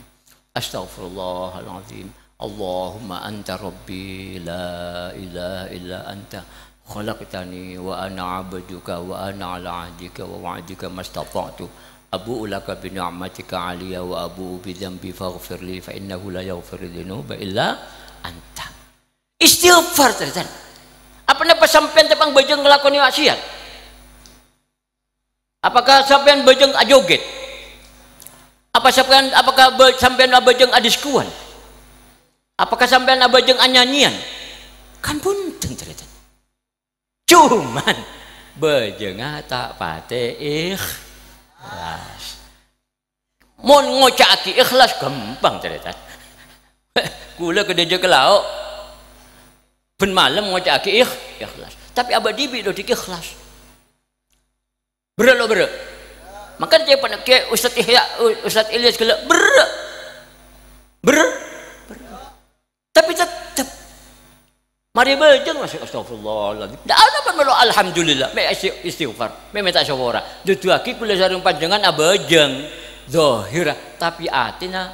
astagfirullahaladzim, Allahumma anta rabbi la ilaha illa anta khalaqtani wa ana abduka wa ana ala ahdika wa wa'dika mastata'tu abu'u laka bi ni'matika 'alayya wa abu'u bi dhanbi faghfir li fa innahu la yaghfiru dzunuba illa anta. Istighfar terus. Apa napa sampean tepang bejeng nglakoni maksiat? Apakah sampean bejeng ajoget? Apakah sampean bejeng adiskuan? Apakah sampean bejeng anyanyian? Kan punten terus. Cuman bejeng tak pate ikhlas. Mon ngocaki ikhlas gampang ternyata. Kula kedeje ke lauk. Ben malam ngocaki ikhlas. Tapi abah dibi do ikhlas. Bere. Maka dia pada ke Ustaz Ilyas kala bere. Tapi tetap mari bejeng masuk astagfirullahaladzim. Dak ada pun melo alhamdulillah, me istighfar, me minta syukur. Duduaki kula sareng panjenengan abejeng zahira tapi atina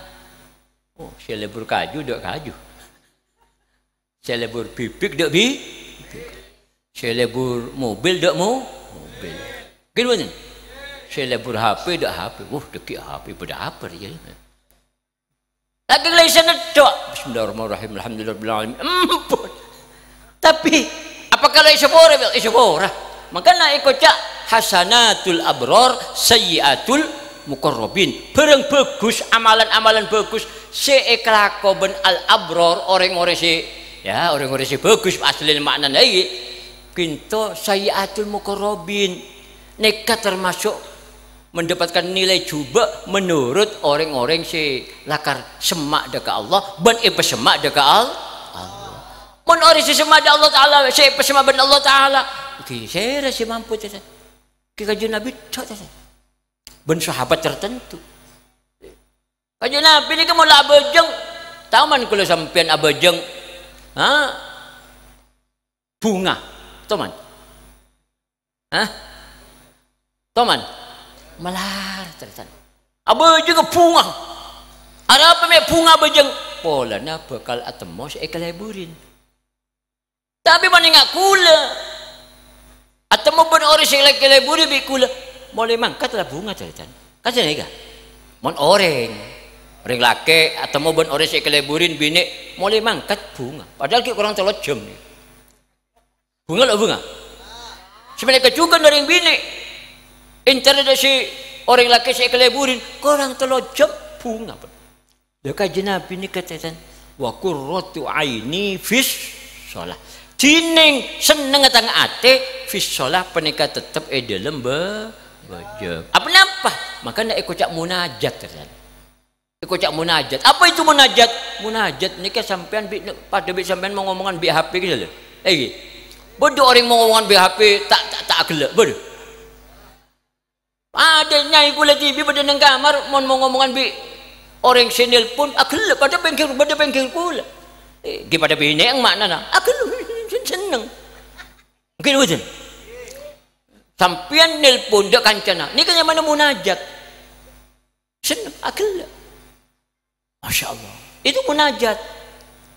selebur kaju dak kaju. Selebur bibik dak selebur mobil dak mobil. Gimana? Selebur HP dak HP. Deki HP pada apa ya? Lagi lisan doa. Bismillahirrahmanirrahim. Alhamdulillahirabbil alamin. Ampun. Tapi apa kalau isyabora? Makanya ikut cak hasanatul abror sayyiatul muqarrabin. Bareng bagus amalan-amalan bagus seeklakoben al abror orang-orang si bagus asli makna lagi. Kinto sayyiatul muqarrabin. Nekat termasuk mendapatkan nilai juga menurut orang-orang si lakar semak dekat Allah ban semak dekat Allah. Mun ori si semak dekat Allah taala si semak ben Allah taala ki saya si mampu teh ki kajian Nabi tok teh ben sahabat tertentu kajian Nabi ni kamu lah abejeng tahu man kalau sampean abejeng bunga teman Toman, malar terus. Abejeng bunga. Ada apa me bunga abejeng? Polana bakal atemo ekeleburin. Tapi mana ngak kula. Atemo ben ori ekeleburin bi kula. Mulai mangkat lah bunga terus. Kasih nih ga? Mon orang laki atemo ben ori ekeleburin bini mulai mangkat bunga. Padahal ki kurang 3 jam nih. Bunga lo bunga. Sebenarnya kecukan dari bini. Internet si orang laki si keleburin kurang 3 jam bunga. Dekat Nabi ni katakan wa qurratu aini fis shalah. Jining seneng tang ate fis shalah penika tetep dalam bejeng. Apa napa? Maka nak ikut cak munajat kan. Ikut cak munajat. Apa itu munajat? Munajat ni sampean pada sampean mau ngomongan bi HP gitu lho. Bodoh orang mau ngomongan bi HP tak gelek bodoh. Ada nyai kula TV pada nang kamar mau ngomongan bi orang senil pun agel pada bengkel kula. Pada bini yang makna na agel seneng. Mungkin wujud. Sampian nelpon dak kancana. Ni kan yang mana munajat. Seneng agel. Masya Allah. Itu munajat.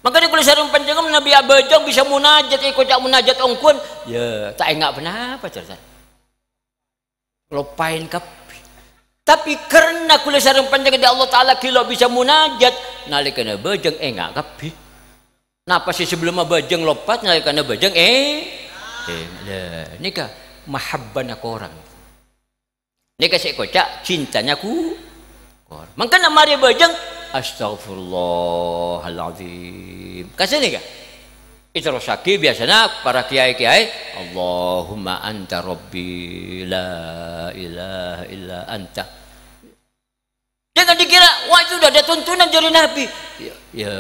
Makanya kula sareng panjenengan Nabi abejeng bisa munajat ikut jak munajat ongkun. Ya, tak enggak apa cerita. Lupain kapi. Tapi karena kula sareng panjenengan Allah taala kilo bisa munajat nalikana bejeng enggak kapi. Napa sih sebelum bejeng lopat nalikana bejeng nikah mahabbana korang. Nikah si kocak cintanya ku korang. Makanya mari bejeng astagfirullahaladzim. Kasih nikah. Itu rosaki biasanya para kiai-kiai Allahumma anta rabbi la ilaha illa anta. Jangan dikira wah itu udah ada tuntunan dari Nabi. Ya.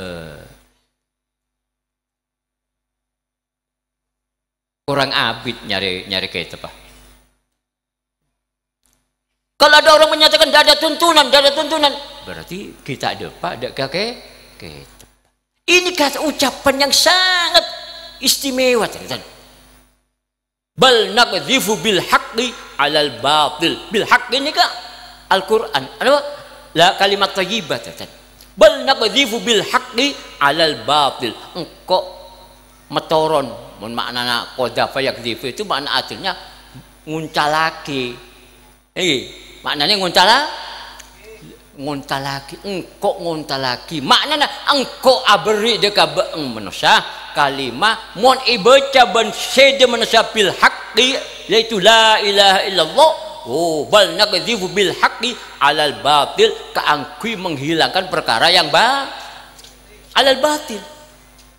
Kurang abid nyari kayak apa. Kalau ada orang menyatakan tidak ada tuntunan, tidak ada tuntunan, berarti kita ada pak, ada kakek. Ini kata ucapan yang sangat istimewa. Bal naqdhifu bil haqqi 'alal batil. Bil haqqi ini kah Al-Qur'an. Apa? La kalimat thayyibah. Bal naqdhifu bil haqqi 'alal batil. Engkau metoron, mun maknana qadhafa yakdhifu itu makna artinya nguncalake. Maknanya nguntalaki, engkau nguntalaki. Maknanya engkau aberi deka beeng manusia kalimah mon ibaca ban sede manusia bil haqqi yaitu la ilaha illallah. Oh, bal naqdhifu bil haqqi alal batil, keangkui menghilangkan perkara yang alal batil.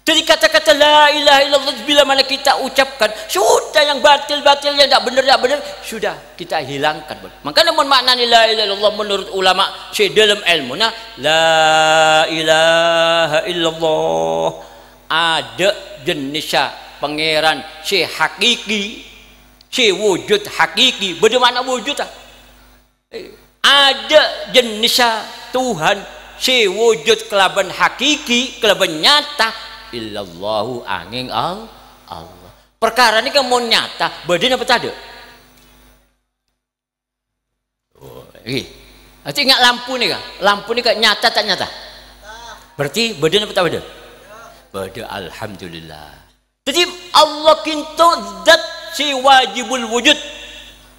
Jadi kata-kata la ilaha illallah bila mana kita ucapkan, sudah yang batil-batil yang tak benar sudah kita hilangkan. Makanya mun makna la ilaha illallah menurut ulama si dalam ilmunya la ilaha illallah ada jenisnya pangeran si hakiki, si wujud hakiki. Bagaimana wujud? Ada jenisnya Tuhan si wujud kelaban hakiki, kelaban nyata. Illallahu angin Allah. Perkara ini kan mau nyata, badan apa tak ada? Nanti ingat lampu nih kak, lampu nih kak nyata tak nyata? Berarti badan apa tak badan? Badan, alhamdulillah. Jadi Allah kinto zat si wajibul wujud,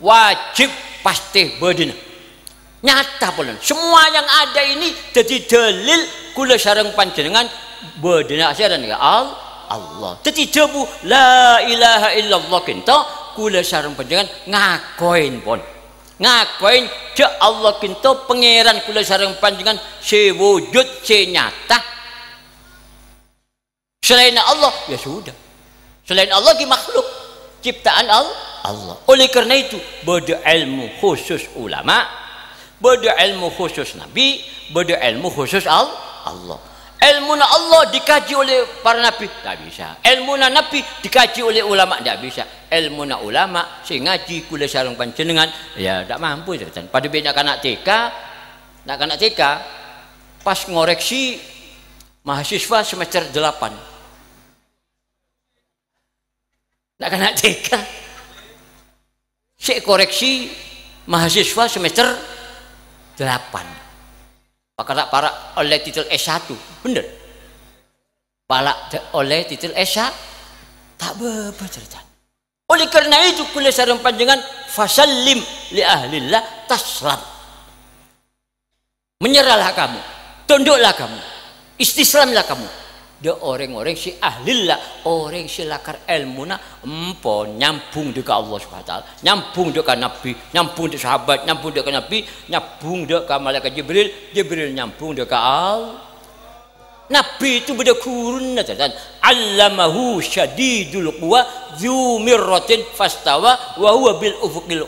wajib pasti badan. Nyata pula. Semua yang ada ini jadi dalil kula sareng panjenengan berdena asyaradan ya Allah. Jadi debu la ilaha illallah kinto kula sareng panjenengan ngakoin pun. Ngakoin je Allah kinto pangeran kula sareng panjenengan si wujud si nyata. Selain Allah ya sudah. Selain Allah ki makhluk ciptaan Allah. Oleh karena itu beda ilmu khusus ulama, beda ilmu khusus nabi, beda ilmu khusus Allah. Ilmu Allah dikaji oleh para nabi tak bisa. Ilmu nabi dikaji oleh ulama tak bisa. Ilmu ulama si ngaji kula sareng panjenengan ya tak mampu ceritanya. Pada beda nak kanak TK pas ngoreksi mahasiswa semester 8. Nak kanak TK si koreksi mahasiswa semester 8. Para oleh titel S1 bener pala oleh titel S1 tak beber cerita. Oleh karena itu kula sareng panjenengan fasallim li ahlillah taslam, menyerahlah kamu, tunduklah kamu, istislamlah kamu de orang-orang si ahlillah, orang si lakar ilmuna empon nyambung dekat Allah Subhanahu wa taala, nyambung dekat nabi, nyambung dekat sahabat, nyambung dekat nabi, nyambung dekat malaikat Jibril, Jibril nyambung dekat Allah. Nabi itu beda kurun dan allamahu syadidul quwa dzu mirratin fastawa wa huwa bil ufuqil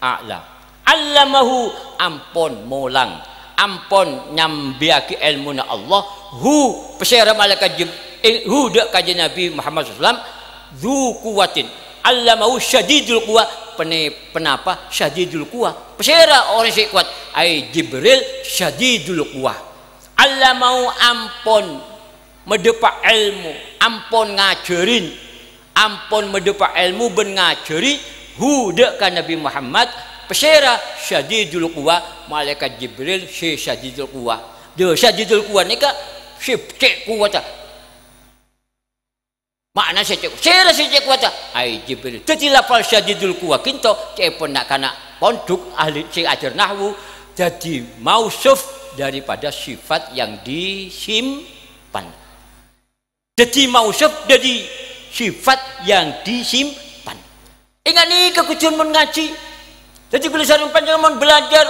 a'la. Allamahu ampon molang, ampon nyambiaki ilmuna Allah, hu pesera malaikat Jibril, hu dak kaji Nabi Muhammad SAW, dzu kuwatin, allamahu syadidul quwa, penapa syadidul quwa, pesera orang si kuat, ai Jibril syadidul quwa. Allamahu ampon medepak ilmu, ampon ngajarin, ampon medepak ilmu ben ngajari, hu dak ka Nabi Muhammad pesera syadidul quwa, malaikat Jibril si syadidul quwa. De syadidul quwa ni ka si cek kuwata. Makna si cek sera si cek kuwata ai Jibril. Dadi lafal syadidul quwa kinto cek pun nak kana ponduk ahli si ajar nahwu jadi mausuf daripada sifat yang disimpan. Jadi mausuf jadi sifat yang disimpan. Ingat nih kekucuan mengaji. Jadi kalau sareng panjenengan belajar,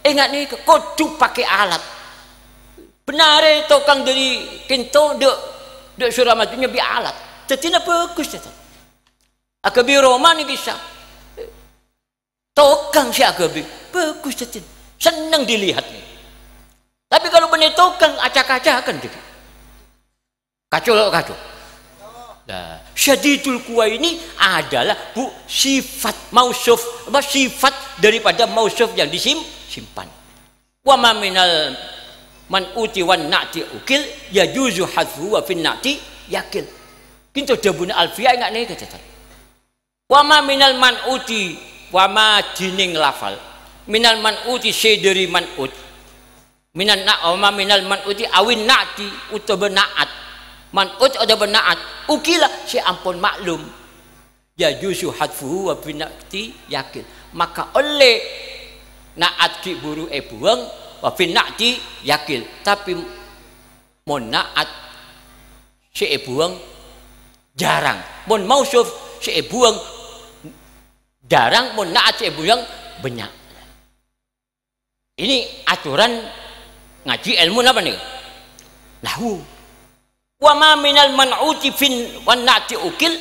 ingat nih kudu pakai alat. Benar tokang dari kinto dek Suramadu nyebi alat. Jadi bagus itu. Agabi Roma nih bisa. Tokang si agabi bagus jadi. Senang dilihat nih. Tapi kalau benih tokang acak-acakan gitu. Kacau. Nah, syadidul quwa ini adalah sifat mausuf, sifat daripada mausuf yang disimpan. Wa ma minal man'uti wan na'ti ukil yajuzu hadfu wa fin na'ti yakil. Kinto dabuna alfiya ingat nih kata. Wa ma minal man'uti wa ma dining lafal. Minal man'uti sederi man'ut. Minan na wa ma minal man'uti awin na'ti utawa na'at. Man'ut ada benaat ukila si ampun maklum ya juzu hadfuhu wa binakti yakil, maka oleh naat ki buru buang wa binakti yakil, tapi mon naat si buang jarang, mon mausuf si buang jarang, mon naat si buang banyak. Ini aturan ngaji ilmu apa nih? Nahwu. Wa ma minal man'uti fin wan na'ti ukil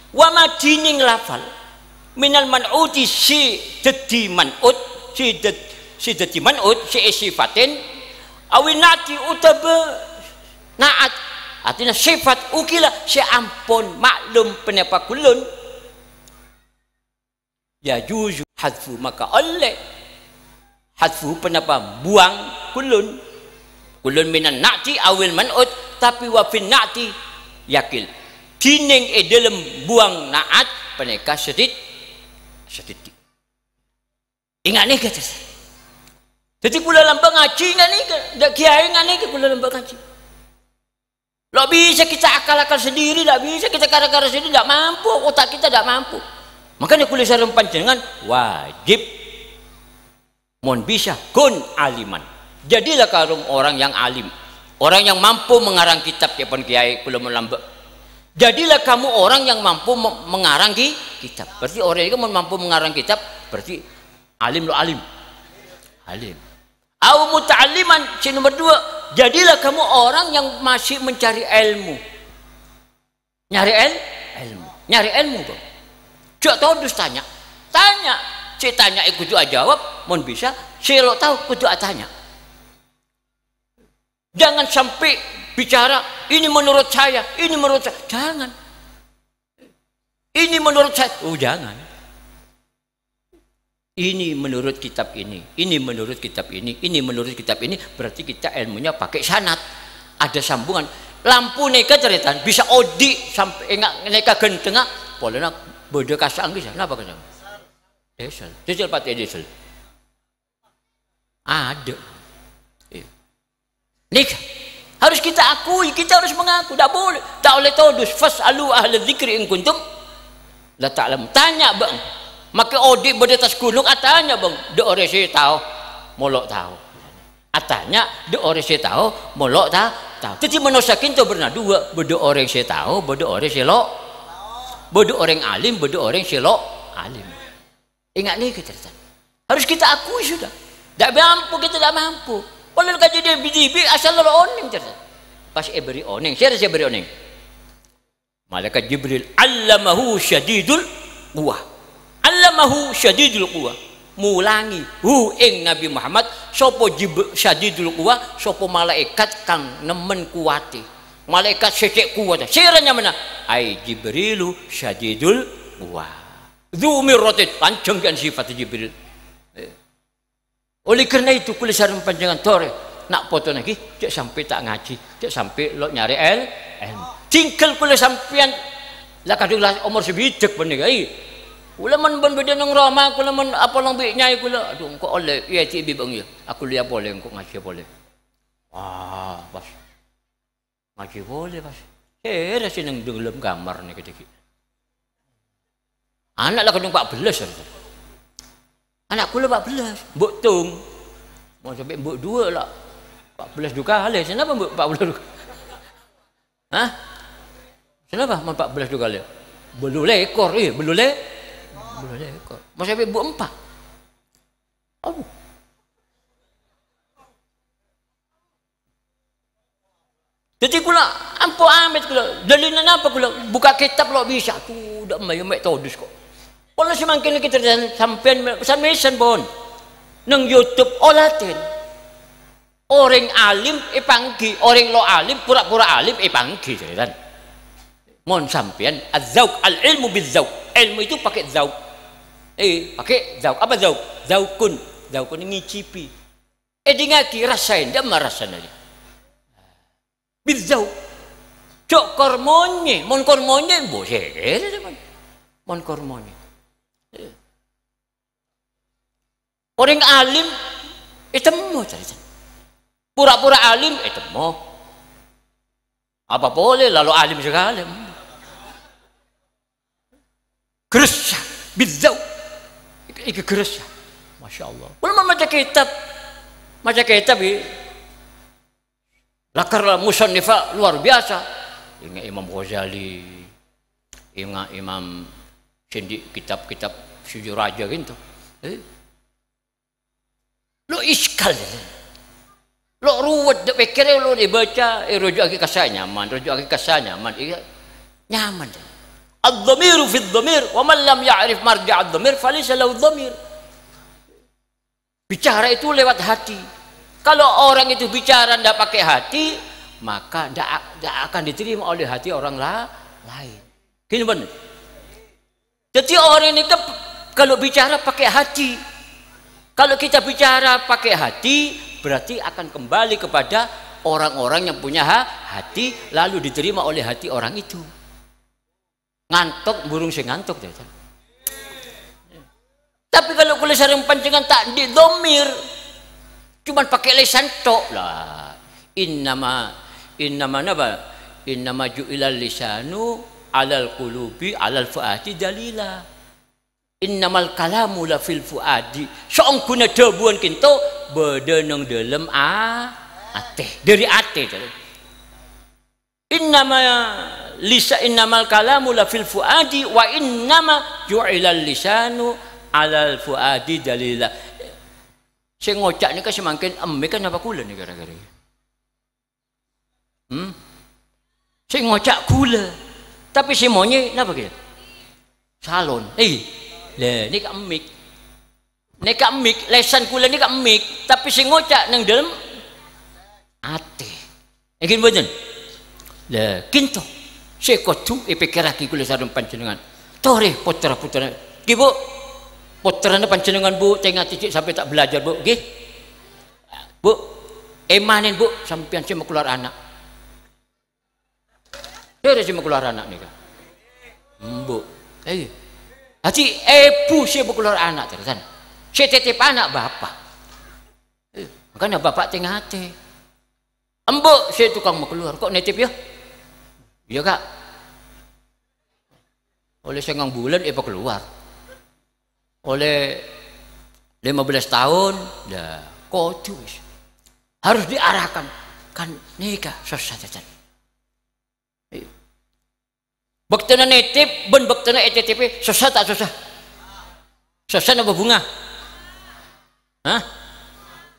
wa ma dining lafal minal man'uti si dadi man'ut si dadi man'ut si sifatin awin na'ti utaba na'at artinya sifat ukila si ampun maklum penapa kulun ya juzu hadfu, maka oleh hadfu penapa buang kulun minan na'ti awil man'ut, tapi wa fin na'ti yakil dining dalam buang naat peneka sedit ingat nih kata jadi kula lambang ngaji ingat nih dak kiai ingat nih kula lambang ngaji lo bisa kita akal-akal sendiri, tidak bisa kita kara-kara sendiri, tidak mampu, otak kita tidak mampu. Makanya kula sareng panjenengan wajib mon bisa kun aliman, jadilah karung orang yang alim, orang yang mampu mengarang kitab ya pun kiai kula melambek. Jadilah kamu orang yang mampu mengarang kitab. Berarti orang itu mampu mengarang kitab berarti alim lo alim. Au muta'alliman si nomor 2, jadilah kamu orang yang masih mencari ilmu. Nyari ilmu tuh. Cok tahu dus tanya. Si tanya ikut doa jawab, mohon bisa. Si lo tahu kudu tanya. Jangan sampai bicara ini menurut saya, jangan. Ini menurut saya, jangan. Ini menurut kitab ini menurut kitab ini menurut kitab ini, berarti kita ilmunya pakai sanad, ada sambungan. Lampu neka ceritaan bisa odi sampai neka gentengah, polena bodoh kasang bisa, kenapa kasang? Diesel pakai diesel. Ada. Nih harus kita akui, kita harus mengaku, tidak boleh, tak oleh todus. Fas'alu ahla dzikri in kuntum la ta'lamun. Tanya bang, maka odi berde atas gunung, atanya bang, de ore saya tahu, molok tahu. Atanya de ore saya tahu, molok tahu. Jadi menosakin tu benar dua, berde orang saya tahu, berde orang saya lo, berde orang alim, berde orang saya lo alim. Ingat nih kita harus kita akui sudah. Tak mampu, kita tak mampu. Kalau kaji dia bidibi asal lo oning cerita. Pas beri oning, saya beri oning. Malaikat Jibril allamahu syadidul quwah. Allamahu syadidul quwah. Mulangi hu ing Nabi Muhammad sapa syadidul quwah, sapa malaikat kang nemen kuwate. Malaikat sithik kuwat. Siranya mana? Ai Jibrilu syadidul quwah. Dzu mirratin, panjang kan sifat Jibril. Oleh karena itu kulis sareng panjangan tore nak foto lagi cek sampai tak ngaji, cek sampai lo nyari ilmu. Tinggal kulis sampean lah kadung lah umur sebijak bener ai. Kula men ben beda nang Roma, kula men apa lang bi nyai kula. Aduh engko oleh iya ti bibang ya. Aku lihat boleh engko ngaji boleh. Wah, pas. Ngaji boleh pas. Era sineng dalam kamar nih ketik. Anak lah kadung 14. Anak kula 14, mbok tung. Mau sampai mbok 2 lah. 14 juga kali. Kenapa mbok 14 juga? Hah? Kenapa mau 14 juga kali? Belum lekor, belum lekor. Mau sampai mbok 4. Aduh. Jadi kula ampo amit kula. Dalilan apa kula? Buka kitab lo bisa. Tuh udah mek todus kok. Kalau semakin kita sampean pun nang YouTube olatin orang alim ipanggi, orang lo alim pura-pura alim ipanggi jadian. Mon sampean az-zauq al-ilmu biz-zauq. Ilmu itu pakai zauq. Pakai zauq. Apa zauq? Zauqun. Zauqun ngicipi. Dingaki rasain, dia merasain aja. Biz-zauq. Cok kormonye, mon kormonye boleh. Mon kormonye. Orang alim temu cari. Pura-pura alim temu. Apa boleh lalu alim sekali. Gerasa, bizau. Iki gerasa. Masya Allah. Belum baca kitab. Baca kitab lakar musannifah luar biasa. Ingat Imam Ghazali. Ingat Imam Sindi kitab-kitab Sujud Raja gitu. Lo iskal. Lo ruwet dak pikir lo dibaca rujuk lagi kasar nyaman, rujuk lagi kasar nyaman. Nyaman. Ad-dhamiru fi ad-dhamir wa man lam ya'rif marja' ad-dhamir falaysa lahu dhamir. Bicara itu lewat hati. Kalau orang itu bicara tidak pakai hati, maka tidak akan diterima oleh hati orang lain. Gini benar. Jadi orang ini kalau bicara pakai hati. Kalau kita bicara pakai hati, berarti akan kembali kepada orang-orang yang punya hati, lalu diterima oleh hati orang itu. Ngantuk, burung sing ngantuk. Tapi kalau kulit sarung pancingan tak di domir, cuman pakai lisan tok lah. Innama ju'ilal lisanu alal qulubi alal fuadi dalila. Innamal kalamu la fil fuadi. Soong kuna debuan kinto bedeneng dalam ate. Dari ate. Innamal kalamu la fil fuadi wa innama ju'ilal lisanu alal fuadi dalila. Saya ngocak ni kan semakin kan apa kula ni gara-gara. Saya ngocak kula. Tapi si monye napa ke? Salon. Lah ni kak mik. Ni kak mik, lesan kula ni kak mik, tapi sing ngocak nang dalam ate. Ingin boten? Lah kinto. Sekotu pikir aki kula sareng panjenengan. Tore putra-putra. Ki Bu. Putrane panjenengan Bu tengah titik sampai tak belajar Bu, nggih. Bu, emanen Bu sampean sing keluar anak. Dari sing keluar anak nika. Bu. Haji ibu saya keluar anak terusan. Saya titip anak bapak. Makanya bapak tengah hati. Embuk saya tukang mau keluar. Kok nitip ya? Iya kak. Oleh setengah bulan ibu keluar. Oleh 15 tahun dah kodus. Harus diarahkan. Kan nikah susah cacat. Baktana netip, ben baktana ETTP, susah tak susah? Susah apa bunga? Hah?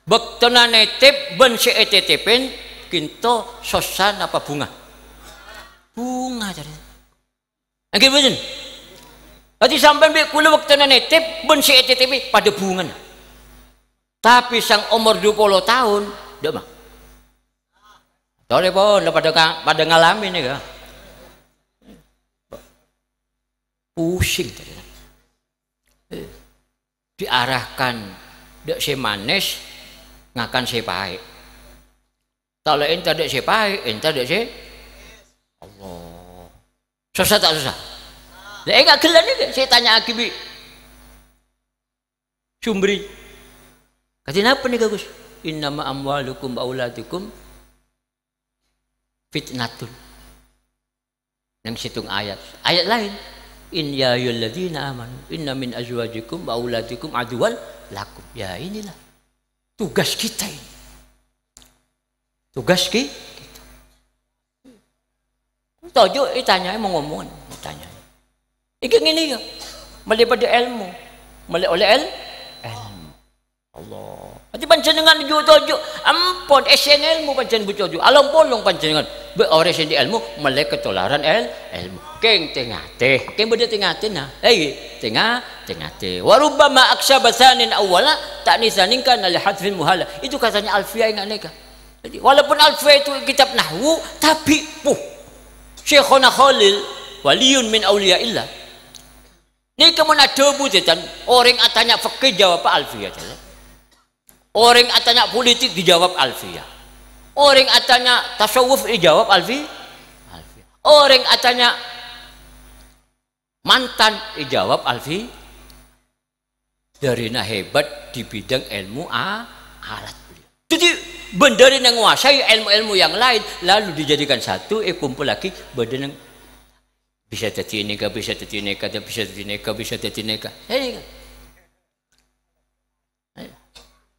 Baktana netip, ben si ETTP, kinto susah apa bunga? Bunga jadi. Angin betul. Tadi sampai kula baktana netip, ben si ETTP pada bunga. Tapi sang umur 20 tahun, dah mah. Tahu pun, pada ngalamin ya. Pusing tadi. Diarahkan dek si manis ngakan si pahit. Kalau ente dek si pahit, ente dek si Allah. Susah tak susah? Lah enggak gelan ni saya tanya akibi. Sumbri. Kata apa nih Gus? Innama amwalukum wa auladukum fitnatun. Yang situng ayat. Ayat lain. In ya ayyuhalladzina amanu inna min azwajikum wa auladikum aduwwan lakum. Ya inilah tugas kita ini. Tugas kita. Tojo tanya mau ngomong tanya. Iki ngene ya. Mali pada ilmu. Mali oleh ilmu. Allah. Ati panjenengan jo tojo ampun esen ilmu panjenengan bojo. Along polong panjenengan. Be ore sing di ilmu mali ketularan ilmu. Keng tengah-teh, keng beda tengah-teh nah, tengah-teh. Warubbama aksabasanin awala tak nisaningkan al hadfil muhala. Itu katanya Alfiyah ingat neka. Jadi walaupun Alfiyah itu kitab nahwu, tapi Syekhona Khalil waliyun min auliyaillah. Ni kamu nak debu tetan orang atanya fikih jawab alfiyah. Orang atanya politik dijawab alfiyah. Orang atanya tasawuf dijawab alfiyah. Orang atanya mantan dijawab alfiyah. Darina hebat di bidang ilmu alat. Jadi bendari yang menguasai ilmu-ilmu yang lain lalu dijadikan satu, kumpul lagi benda yang bisa jadi neka, bisa jadi neka, bisa jadi neka, bisa jadi neka.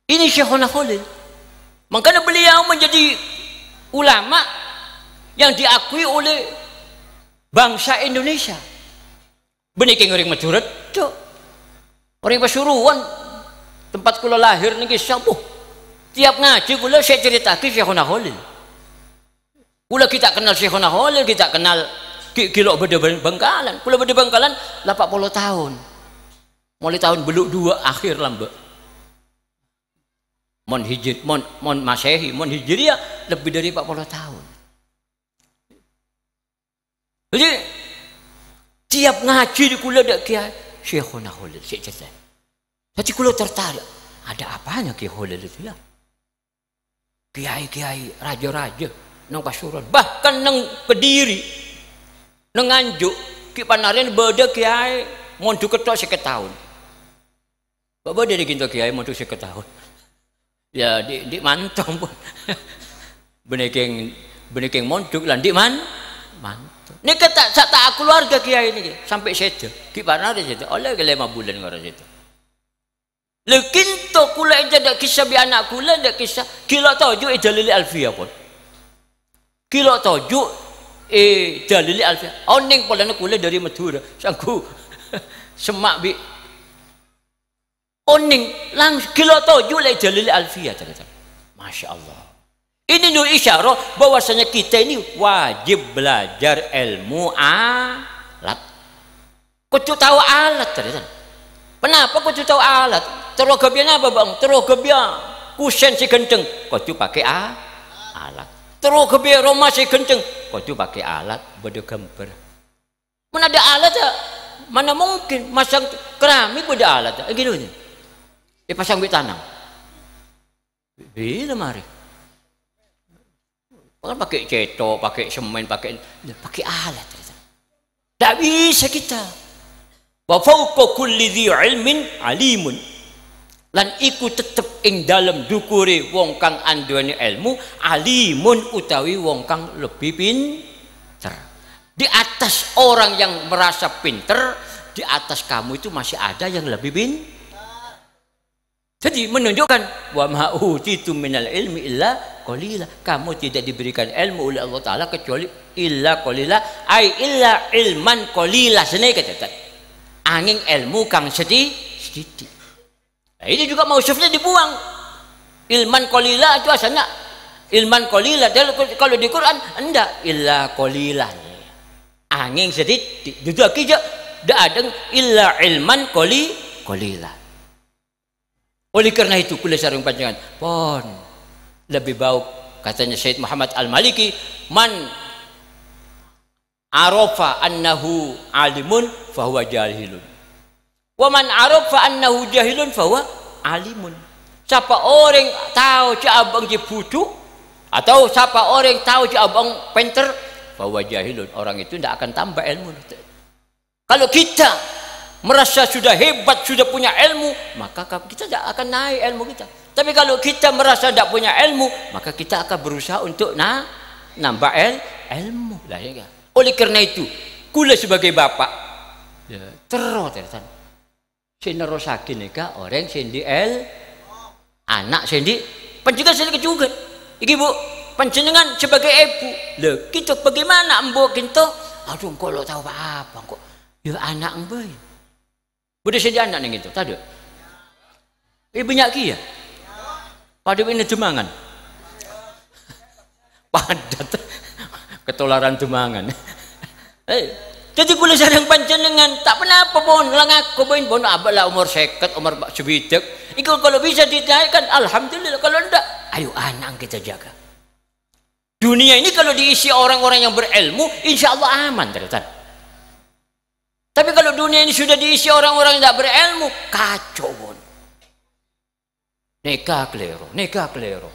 Ini Syekhona Khalil. Makanya beliau menjadi ulama yang diakui oleh bangsa Indonesia. Benih orang Madura, orang Pasuruan, tempat kula lahir nih sabuh. Tiap ngaji kula saya ceritakan Syekhona Khalil. Kula kita kenal Syekhona Khalil, kita kenal kilo beda Bangkalan. Kula beda Bangkalan 80 tahun. Mulai tahun beluk 2 akhir lambe. Mon Masehi, mon Hijriah lebih dari 40 tahun. Jadi tiap ngaji di kula ada kiai Syekhona Khalil saya cerita. Jadi kula tertarik. Ada apanya Kiai Khalil itu ya? Kiai-kiai raja-raja nang Pasuruan, bahkan nang Kediri, nang Nganjuk, Ki Panarian beda kiai mondu ketok 50 tahun. Bapak dari ginto kiai mondu 50 tahun. Ya di mantong pun. Benekeng monduk lan di mantong. Ini kata tak keluarga kiai ini sampai sedo. Ki Panarian sedo oleh 5 bulan ngora sedo. Lekinto kula ejada kisah bi anak kula ndak kisah kilo toju dalil alfiyah pun. Kilo toju dalil alfiyah. Oning polane kula dari Madura sangku semak bi oning lang kilo toju le dalil alfiyah ternyata. Masya Allah. Ini nur isyarah bahwasanya kita ini wajib belajar ilmu alat. Kudu tahu alat ternyata. Kenapa kudu tahu alat? Terogabian apa bang? Terogabian kusen si kenceng, kudu pakai alat. Terogabian Roma si kenceng, kudu pakai alat. Beda gambar. Mana ada alat ya? Mana mungkin masang keramik beda alat? Gitu nih. Dipasang di tanam. Bila mari. Kan pakai cetok, pakai semen, pakai alat. Tak bisa kita. Wa fawqa kulli dhi ilmin alimun. Lan iku tetep ing dalam dukure wong kang anduweni ilmu alimun utawi wong kang lebih pinter. Di atas orang yang merasa pinter, di atas kamu itu masih ada yang lebih pinter. Jadi menunjukkan wa ma utitu minal ilmi illa qalila. Kamu tidak diberikan ilmu oleh Allah Taala kecuali illa qalila, ai illa ilman qalila senai kata. Angin ilmu kang sedikit. Nah, ini juga mausufnya dibuang. Ilman qalila itu asalnya ilman qalila. Kalau di Quran enggak illa qalilan. Angin sedikit. Duduk aja enggak ada illa ilman qalila. Oleh karena itu kula sareng panjenengan pon lebih baik katanya Syed Muhammad Al-Maliki man arafa annahu alimun fahuwa jahilun wa man arafa annahu jahilun fahuwa alimun. Siapa orang tahu si abang si bodoh atau siapa orang tahu si abang pinter fahuwa jahilun, orang itu tidak akan tambah ilmu. Kalau kita merasa sudah hebat, sudah punya ilmu, maka kita tidak akan naik ilmu kita. Tapi kalau kita merasa tidak punya ilmu, maka kita akan berusaha untuk nambah ilmu. Lah ya. Oleh karena itu, kula sebagai bapak, ya, terus sinerosakin nika orang sendi anak sendi, panjenengan sendi juga. Iki bu, panjenengan sebagai ibu, loh kita bagaimana mbok kita? Aduh, kalau tahu apa kok, ya anak mbak. Boleh sedia anak yang itu, tak ada. Banyak kia. Pada ini Demangan. Padat. Ketularan Demangan. Jadi kula sareng panjenengan tak pernah apa pun langak kobain pun abalah umur 50 umur sebidak. Iku kalau bisa dinaikkan alhamdulillah, kalau enggak ayo anak kita jaga. Dunia ini kalau diisi orang-orang yang berilmu, insya Allah aman, ternyata. Tapi kalau dunia ini sudah diisi orang-orang yang tidak berilmu, kacau pun. Nikah keliru, nikah keliru.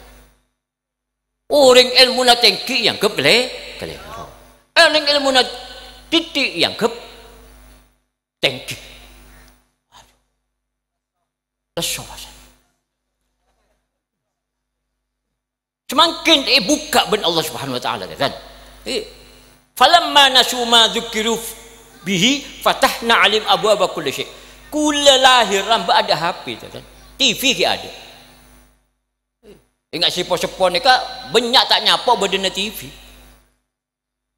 Orang ilmu na tinggi yang keliru. Orang ilmu na titik yang tinggi. Lesu rasanya. Semakin buka ben Allah Subhanahu wa taala kan. Falamma nasu ma dzukiru bihi fatahna alim abwaaba kulli syai. Kula lahiran ada HP kan. TV ki ada. Ingat sipo-sipo ni ka banyak tak nyapa berdena TV.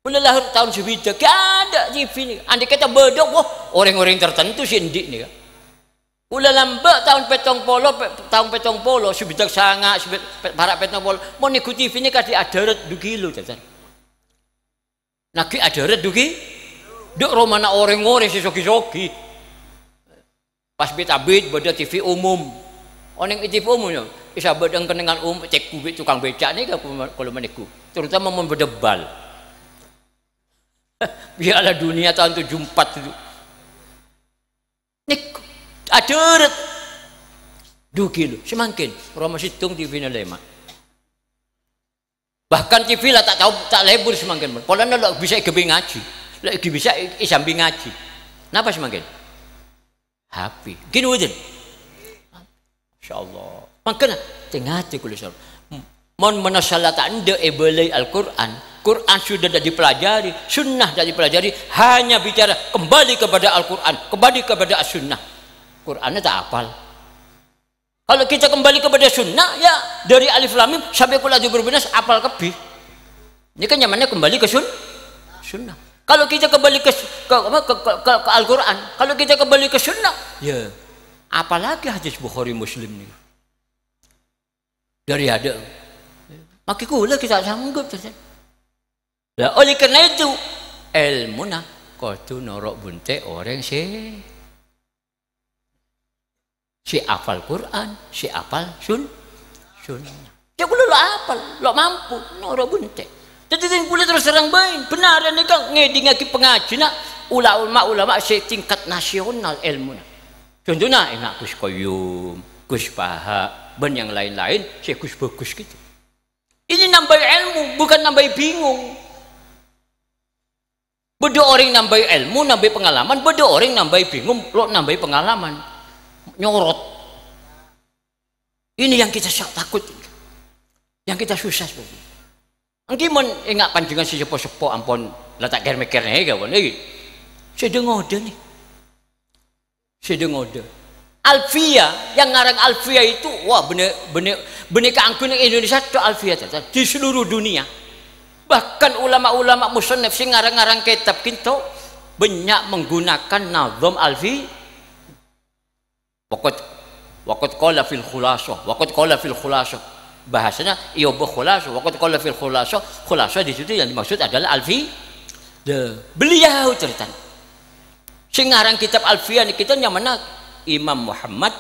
Kula lahir tahun sebida ki ada TV ni. Andai kata bedok orang-orang tertentu sindik ni kan. Ula lambat tahun tahun petong polo subidak sanga barak petong polo mau ikuti TV ni kasi adarat 2 kilo jajan naki adarat dugi duk romana orang-orang si soki-soki pas betabit beda TV umum oneng TV umum isa bedang kenangan cek kubik tukang becak ni kalau maniku terutama membedebal biarlah dunia tahun 74 itu nik ada 2 kilo semakin Roma situng TV na lema bahkan TV lah tak tahu tak lebur semakin pola na bisa kebi ngaji lagi bisa isambi ngaji napa semakin HP gini wajan insyaallah makanya tengah kulisan mon menasalat anda ebelai Al-Quran Quran sudah dipelajari sunnah sudah dipelajari hanya bicara kembali kepada Al-Quran kembali kepada As-Sunnah Qurannya tak hafal. Kalau kita kembali kepada sunnah, ya dari alif lam mim sampai qul a'udzu birabbil nas hafal kabeh. Ini kan nyamannya kembali ke sunnah. Kalau kita kembali ke Al-Quran, kalau kita kembali ke sunnah, ya apalagi hadis Bukhari Muslim nih. Dari ada, maki kula kita sanggup. Nah, oleh karena itu ilmu nak kudu norok bunte orang si apal Quran, si apal sunnah. Ya kulo lo apal, lo mampu, noro bunte. Jadi kulo terus terang bain, benar ni kan ngeding aki pengaji nak ulama setingkat nasional ilmu nak. Contohnya enak Gus Koyum, Gus Paha, ben yang lain-lain, si Gus bagus gitu. Ini nambah ilmu, bukan nambah bingung. Beda orang nambah ilmu, nambah pengalaman, beda orang nambah bingung, lo nambah pengalaman. Nyorot ini yang kita takut yang kita susah sebenarnya mungkin ingat panjangan si sepo-sepo ampun letak mikirnya kawan lagi sedengode nih sedengode Alfia yang ngarang Alfia itu wah bener keangkuhan Indonesia itu Alfia di seluruh dunia bahkan ulama-ulama musannaf sing ngarang-ngarang kitab kinto banyak menggunakan nazam Alfi Waqad qala fil khulasah bahasanya iya khulasah waqad qala fil khulasah di situ yang dimaksud adalah Alfi beliau cerita sing ngarang kitab Alfiyah ni kita yang mana Imam Muhammad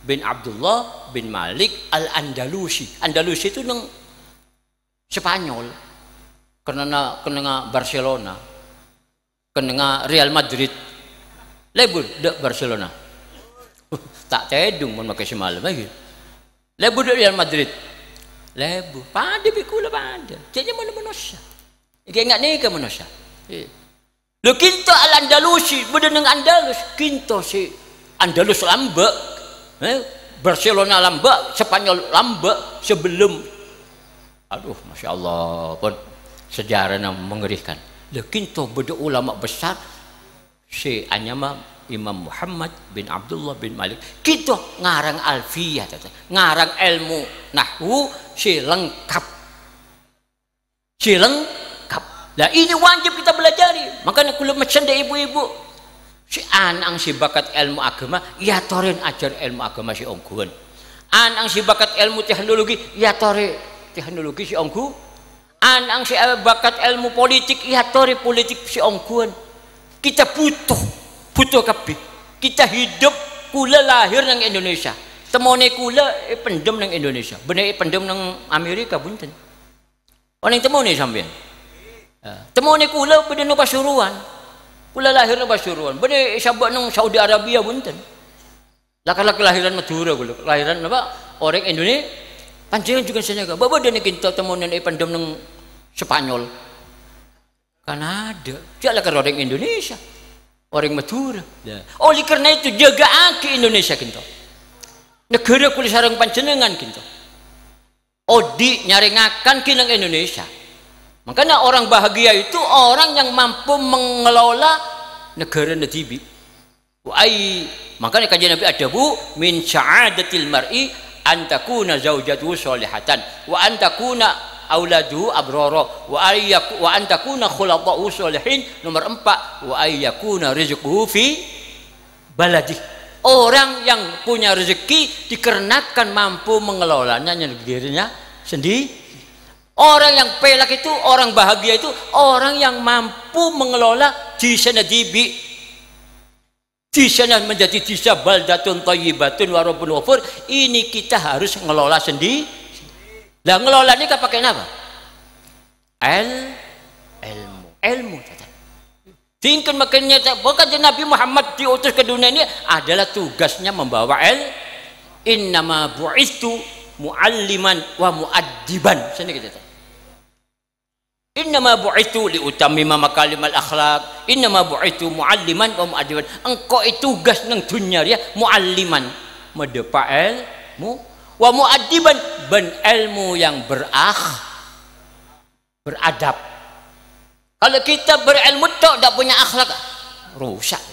bin Abdullah bin Malik Al-Andalusi itu nang Spanyol kena Barcelona kena Real Madrid lebur de Barcelona tak cedung mau pakai semalam lagi lebu dari Real Madrid lebu pada bikula pada jadi mana manusia kayak nggak nih ke manusia lo kinto Al-Andalusi beda dengan Andalus kinto si Andalus lambak Barcelona lambak Spanyol lambak sebelum aduh Masya Allah pun sejarah yang mengerikan lo kinto beda ulama besar si anyama Imam Muhammad bin Abdullah bin Malik kita ngarang Alfiyah ngarang ilmu nahwu si lengkap lah ini wajib kita belajari makanya kalau macam ibu-ibu si anang si bakat ilmu agama ya toren ajar ilmu agama si ongkuan anang si bakat ilmu teknologi ya tore teknologi si ongku anang si bakat ilmu politik ya tore politik si ongkuan kita butuh kabeh kita hidup kula lahir nang Indonesia temone kula pendem nang Indonesia bener pendem nang Amerika bunten Orang temu ni sampean. Temu ni kula benda no Pasuruan. Kula lahir no Pasuruan. Benda sabak nang Saudi Arabia punten. Laki-laki kelahiran Madura kula. Kelahiran apa? Orang Indonesia. Panjenengan juga senyaga. Bapa dia ni kita temu ni pandem nang Spanyol. Kanada. Dia lah orang Indonesia. Orang Madura. Oleh kerana itu jaga aki Indonesia kita. Negara kuli sarang panjenengan kita. Odi nyaringakan kinang Indonesia. Makanya orang bahagia itu orang yang mampu mengelola negara nadibi. Makanya kajian Nabi ada bu min sa'adatil mar'i an takuna zaujatuhu sholihatan wa an takuna auladuhu abrara wa an takuna khulatahu sholihin. Nomor 4 wa ayyakuna rizquhu fi baladi. Orang yang punya rezeki dikarenakan mampu mengelolanya negerinya sendiri. Orang yang pelak itu, orang bahagia itu orang yang mampu mengelola di sana dibi, di sana menjadi desa baldatun thayyibatun wa rabbun ghafur. Ini kita harus mengelola sendiri. Lah ngelola ini kan pakai apa? Ilmu. Tingkat makanya bukan Nabi Muhammad diutus ke dunia ini adalah tugasnya membawa innama bu'istu mu'alliman wa mu'addiban. Sini kita tahu. Innama bu'istu liutammima makalimal akhlak. Innama bu'istu mu'alliman wa mu'addiban. Engkau itu tugas nang dunia ya mu'alliman, mendepa ilmu, wa mu'addiban ben ilmu yang beradab. Kalau kita berilmu tak punya akhlak, rusak.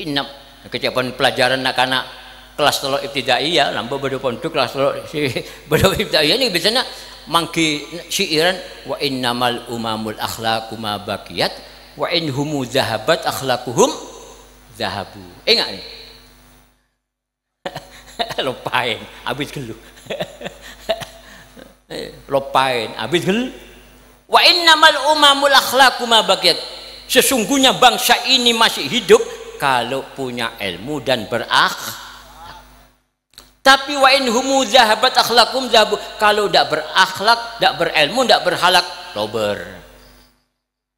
Inam keciapan pelajaran anak-anak kelas 3 ibtidaiyah, lampu beda pondok kelas 3 si beda ibtidaiyah ni biasanya mangki syiiran wa innamal umamul akhlaqu ma baqiyat wa in humu zahabat akhlaquhum zahabu. Ingat ni. Lupain, habis gelu. Lupain, habis gelu. Wa innamal umamul akhlaqu ma baqiyat. Sesungguhnya bangsa ini masih hidup kalau punya ilmu dan berakhlak. Tapi wa in humu zahabat akhlakum zahabu, kalau tidak berakhlak, tidak berilmu, tidak berhalak, lober.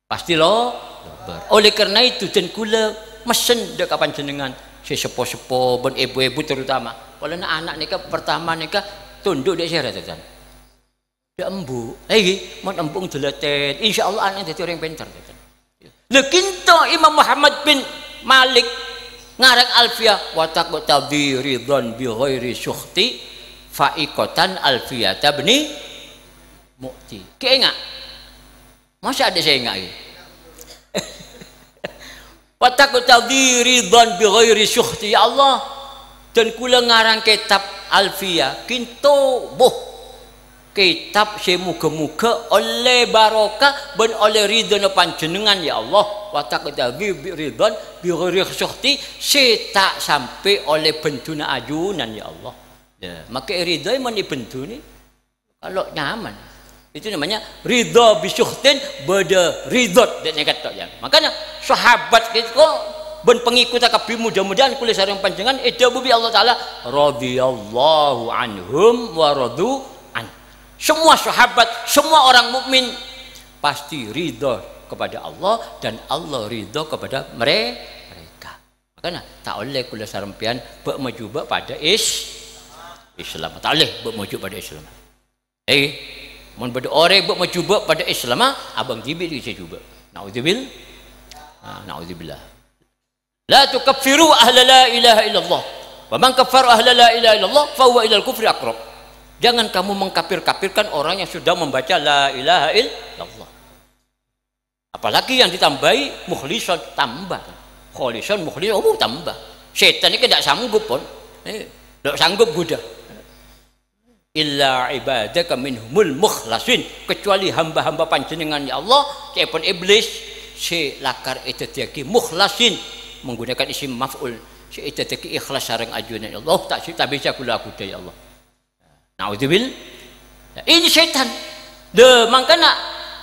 Pasti lober. Oleh kerana itu dan kula mesen dek kapan jenengan si sepo-sepo ben ibu-ibu terutama. Kalau anak nikah pertama nikah tunduk dek syarat tuan. Dia embu, mau embung deletet. Insya Allah anak jadi orang pintar. Lekinto Imam Muhammad bin Malik ngarang Alfiyah wa taqtadi ridwan bi ghairi syukhti fa'iqatan alfiyata bni mu'ti. Keingat? Masa ada saya ingat ini? Wa taqtadi ridwan bi ghairi syukhti. Ya Allah, dan kula ngarang kitab Alfiyah kinto kitab saya muka-muka oleh barokah ben oleh ridha panjenengan ya Allah. Wa taqdagi bi ridwan bi ghairi syukhti, saya tak sampai oleh bentuna ajunan ya Allah. Ya, maka ridha men bentu ni kalau nyaman. Itu namanya ridha bi syukhtin beda ridha dak kata ya. Makanya sahabat kita ben pengikut kabeh mudah-mudahan kula sareng panjenengan edabu bi Allah taala radhiyallahu anhum wa radu. Semua sahabat, semua orang mukmin pasti ridho kepada Allah dan Allah ridho kepada mereka. Makanya tak boleh kula sarampian bak maju pada Islam. Tak boleh bak maju pada Islam. Mun bade orang bak maju pada Islam, abang jibit dia cuba. Nauzubillah. La tukaffiru ahla la ilaha illallah. Wa man kaffara ahla la ilaha illallah fa huwa ilal kufri aqrab. Jangan kamu mengkafir-kafirkan orang yang sudah membaca la ilaha illallah. Apalagi yang ditambahi mukhlisan tambah. Kholisan mukhlisan tambah. Setan ini tidak sanggup pun. Tidak sanggup goda. Illa ibadaka minhumul mukhlasin, kecuali hamba-hamba panjenengan ya Allah, cepon iblis si lakar itu tiaki mukhlasin menggunakan isim maf'ul. Si itu tiaki ikhlas sareng ajunan Allah tak bisa kula kuda ya Allah. Nauzubillah. Ini setan. Makanya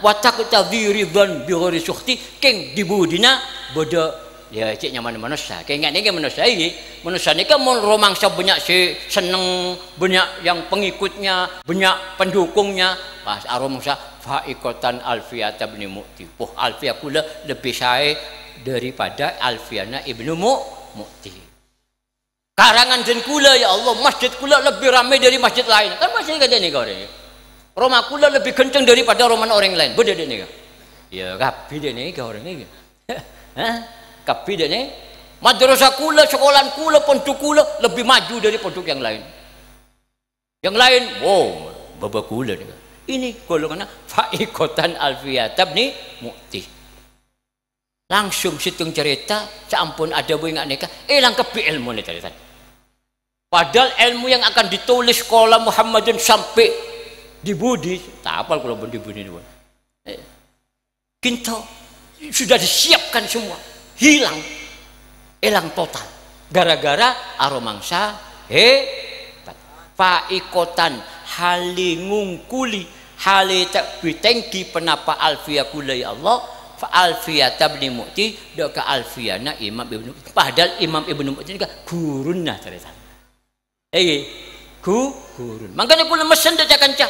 watak tadhiridhan bi ghairi syukhti keng dibudina bodo ya cik nyaman manusia. Keng ingat ni manusia ini. Manusia ni kan romangsa banyak si seneng, banyak yang pengikutnya, banyak pendukungnya. pas aromsa faikotan Alfiyah bin Mu'ti. Poh Alfiyah kula lebih saya daripada Alfiyana Ibnu Mu'ti. Karangan jen kula ya Allah, masjid kula lebih ramai dari masjid lain. Kan masjid kata ni kau ni. Rumah kula lebih kencang daripada rumah orang lain. Beda dia ni. Ya kapi dia ni kau orang ni. Hah? Kapi dia ni. Madrasah kula, sekolahan kula, pondok kula lebih maju dari pondok yang lain. Yang lain, wow, baba kula ni. Ini golongan faikotan Alfiyah bin Mu'ti. Langsung situng cerita, sampun ada bu ingat nikah, lang kepi ilmu ni cerita. Padahal ilmu yang akan ditulis sekolah Muhammadun sampai di budi, tak apa kalau di budi ni. Kita sudah disiapkan semua, hilang total gara-gara aromangsa faikotan halingungkuli hale tak bitengki penapa Alfiyah kula ya Allah fa Alfiyah bin Mu'ti dok Alfiyana Imam Ibnu Mu'ti. Padahal Imam Ibnu Mu'ti ni gurunna cerita gurun makanya kula mesen dak kanca